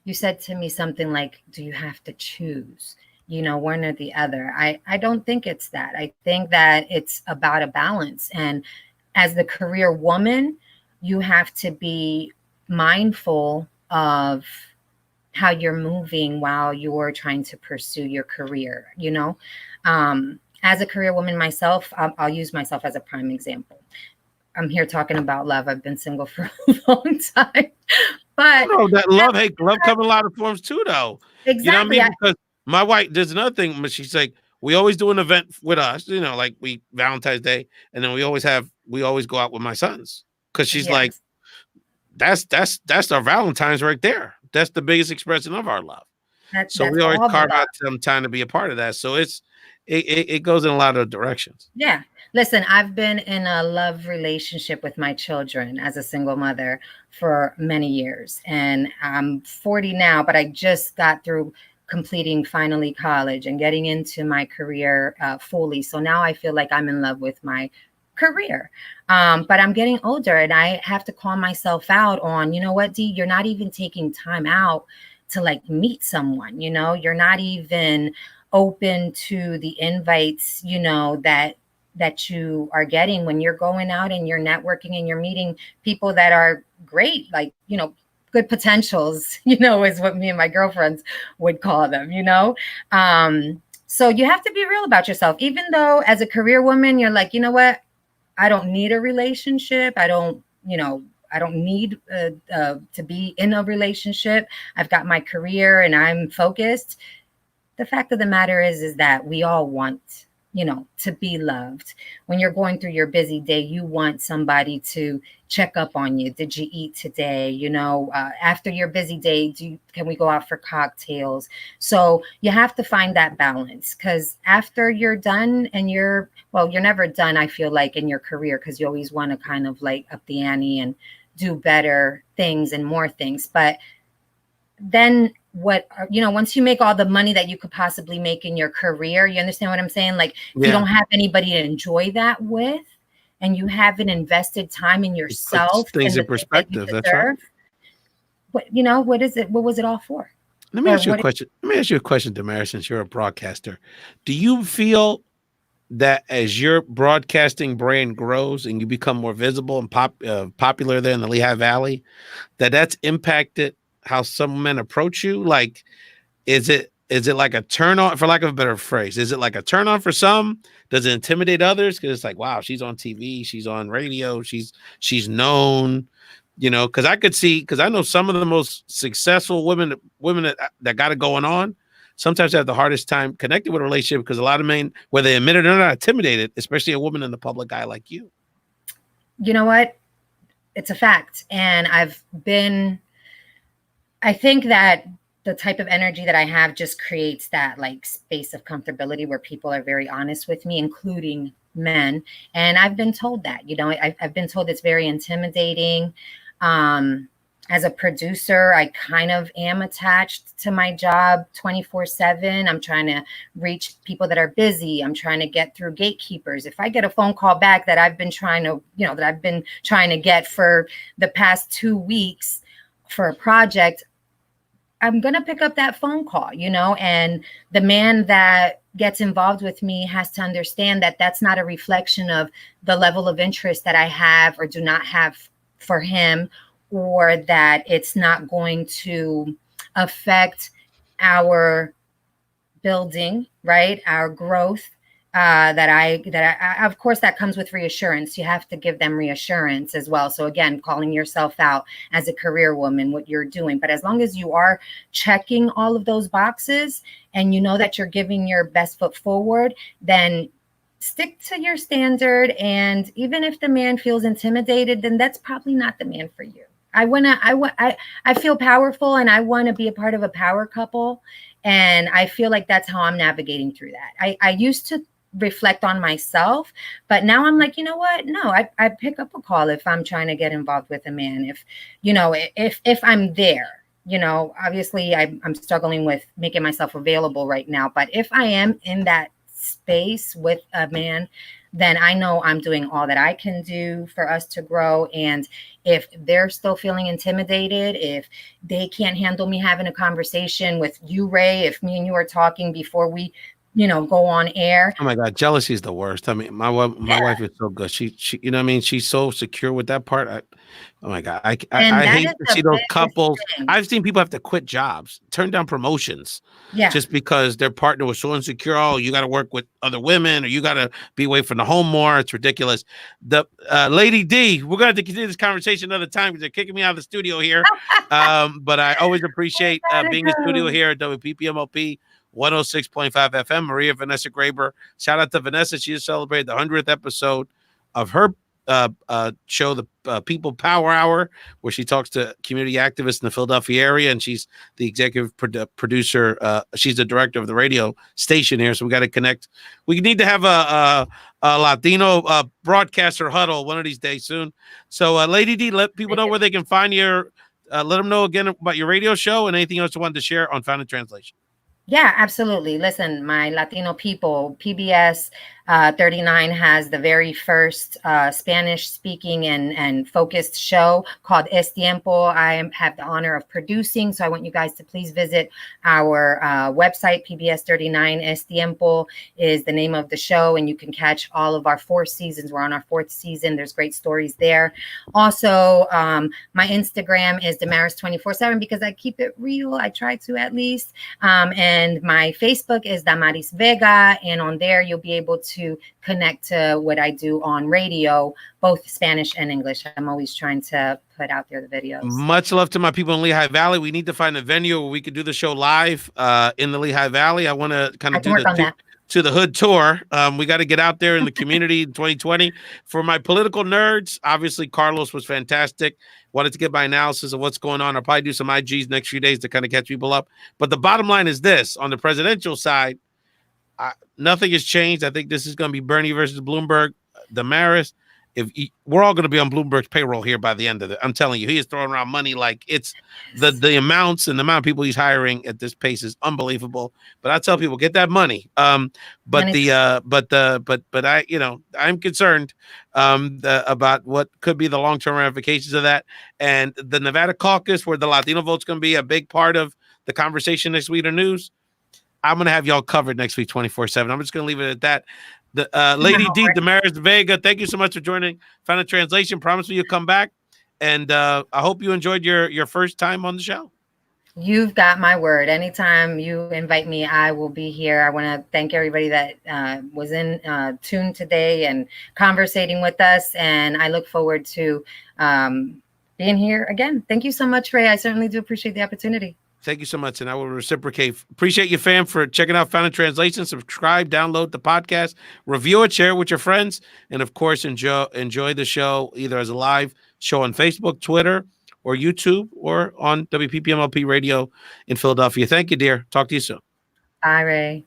S2: You said to me something like, do you have to choose? You know, one or the other. I don't think it's that. I think that it's about a balance. And as the career woman, you have to be mindful of how you're moving while you're trying to pursue your career, you know? As a career woman myself, I'll use myself as a prime example. I'm here talking about love. I've been single for a long time. But
S1: that love comes in a lot of forms too, though.
S2: Exactly.
S1: You know what I mean? Because my wife, there's another thing, but she's like, we always do an event with us, you know, like Valentine's Day, and then we always go out with my sons. Because she's like, that's our Valentine's right there. That's the biggest expression of our love. So we always carve out some time to be a part of that. So it goes in a lot of directions.
S2: Yeah. Listen, I've been in a love relationship with my children as a single mother for many years. And I'm 40 now, but I just got through completing finally college and getting into my career fully. So now I feel like I'm in love with my career. But I'm getting older and I have to call myself out on, you know what, Dee, you're not even taking time out to like meet someone, you know, you're not even open to the invites, you know, that you are getting when you're going out and you're networking and you're meeting people that are great, like, you know, good potentials, you know, is what me and my girlfriends would call them, you know? So you have to be real about yourself, even though as a career woman, you're like, you know what? I don't need a relationship. I don't need to be in a relationship. I've got my career and I'm focused. The fact of the matter is that we all want to be loved. When you're going through your busy day, you want somebody to check up on you. Did you eat today? After your busy day, can we go out for cocktails? So you have to find that balance, because after you're done and you're never done, I feel like, in your career, because you always want to kind of like up the ante and do better things and more things. But then once you make all the money that you could possibly make in your career, you understand what I'm saying? Like, if you don't have anybody to enjoy that with, and you haven't invested time in yourself,
S1: things in perspective. That's right.
S2: What is it? What was it all for?
S1: Let me ask you a question. Damaris, since you're a broadcaster. Do you feel that as your broadcasting brand grows and you become more visible and popular there in the Lehigh Valley, that's impacted how some men approach you? Like, is it like a turn on, for lack of a better phrase? Is it like a turn on for some? Does it intimidate others? Because it's like, wow, she's on TV, she's on radio, she's known, because I know some of the most successful women that got it going on sometimes have the hardest time connecting with a relationship, because a lot of men, whether they admit it or not, intimidated, especially a woman in the public eye like you.
S2: You know what? It's a fact. And I think that the type of energy that I have just creates that like space of comfortability where people are very honest with me, including men. And I've been told that, I've been told it's very intimidating. As a producer, I kind of am attached to my job 24/7. I'm trying to reach people that are busy. I'm trying to get through gatekeepers. If I get a phone call back that I've been trying to get for the past 2 weeks for a project, I'm going to pick up that phone call, and the man that gets involved with me has to understand that that's not a reflection of the level of interest that I have or do not have for him, or that it's not going to affect our building, right? Our growth. Of course, that comes with reassurance. You have to give them reassurance as well. So again, calling yourself out as a career woman, what you're doing. But as long as you are checking all of those boxes and you know that you're giving your best foot forward, then stick to your standard. And even if the man feels intimidated, then that's probably not the man for you. I feel powerful, and I want to be a part of a power couple. And I feel like that's how I'm navigating through that. I used to reflect on myself, but now I'm like, you know what? No, I pick up a call if I'm trying to get involved with a man. If I'm there, obviously I'm struggling with making myself available right now. But if I am in that space with a man, then I know I'm doing all that I can do for us to grow. And if they're still feeling intimidated, if they can't handle me having a conversation with you, Ray, if me and you are talking before we, go on air.
S1: Oh my God, jealousy is the worst. I mean, my wife is so good. She, she's so secure with that part. Oh my God, I hate to see those couples. I've seen people have to quit jobs, turn down promotions, just because their partner was so insecure. Oh, you got to work with other women, or you got to be away from the home more. It's ridiculous. The Lady D, we're going to have to continue this conversation another time because they're kicking me out of the studio here. But I always appreciate being in the studio here at WPPMOP 106.5 FM. Maria Vanessa Graber. Shout out to Vanessa. She just celebrated the 100th episode of her show, the People Power Hour, where she talks to community activists in the Philadelphia area, and she's the executive producer. She's the director of the radio station here, so we got to connect. We need to have a Latino broadcaster huddle one of these days soon. So, Lady D, let people know where they can find your. Let them know again about your radio show and anything else you wanted to share on Found in Translation.
S2: Yeah, absolutely. Listen, my Latino people, PBS 39 has the very first Spanish speaking and focused show called Es Tiempo. I have the honor of producing, so I want you guys to please visit our website. PBS 39 Es Tiempo is the name of the show, and you can catch all of our 4 seasons. We're on our 4th season. There's great stories there. Also, my Instagram is Damaris 24/7 because I keep it real. I try to, at least. And my Facebook is Damaris Vega, and on there you'll be able to connect to what I do on radio, both Spanish and English. I'm always trying to put out there the videos.
S1: Much love to my people in Lehigh Valley. We need to find a venue where we could do the show live in the Lehigh Valley. I want to kind of do to the Hood Tour. We got to get out there in the community in 2020. For my political nerds, obviously Carlos was fantastic. Wanted to get my analysis of what's going on. I'll probably do some IGs next few days to kind of catch people up. But the bottom line is this: on the presidential side, nothing has changed. I think this is going to be Bernie versus Bloomberg, Damaris. We're all going to be on Bloomberg's payroll here by the end of it. I'm telling you, he is throwing around money like it's the amounts and the amount of people he's hiring at this pace is unbelievable. But I tell people, get that money. But I, I'm concerned about what could be the long-term ramifications of that. And the Nevada caucus, where the Latino vote's going to be a big part of the conversation next week or news. I'm going to have y'all covered next week 24/7. I'm just going to leave it at that. The Lady D, Damaris Vega, thank you so much for joining Final Translation. Promise me you'll come back. And I hope you enjoyed your first time on the show.
S2: You've got my word. Anytime you invite me, I will be here. I want to thank everybody that was in tune today and conversating with us. And I look forward to being here again. Thank you so much, Ray. I certainly do appreciate the opportunity.
S1: Thank you so much, and I will reciprocate. Appreciate you, fam, for checking out Found in Translation. Subscribe, download the podcast, review it, share it with your friends, and of course, enjoy the show either as a live show on Facebook, Twitter, or YouTube, or on WPPMLP Radio in Philadelphia. Thank you, dear. Talk to you soon.
S2: Bye, Ray.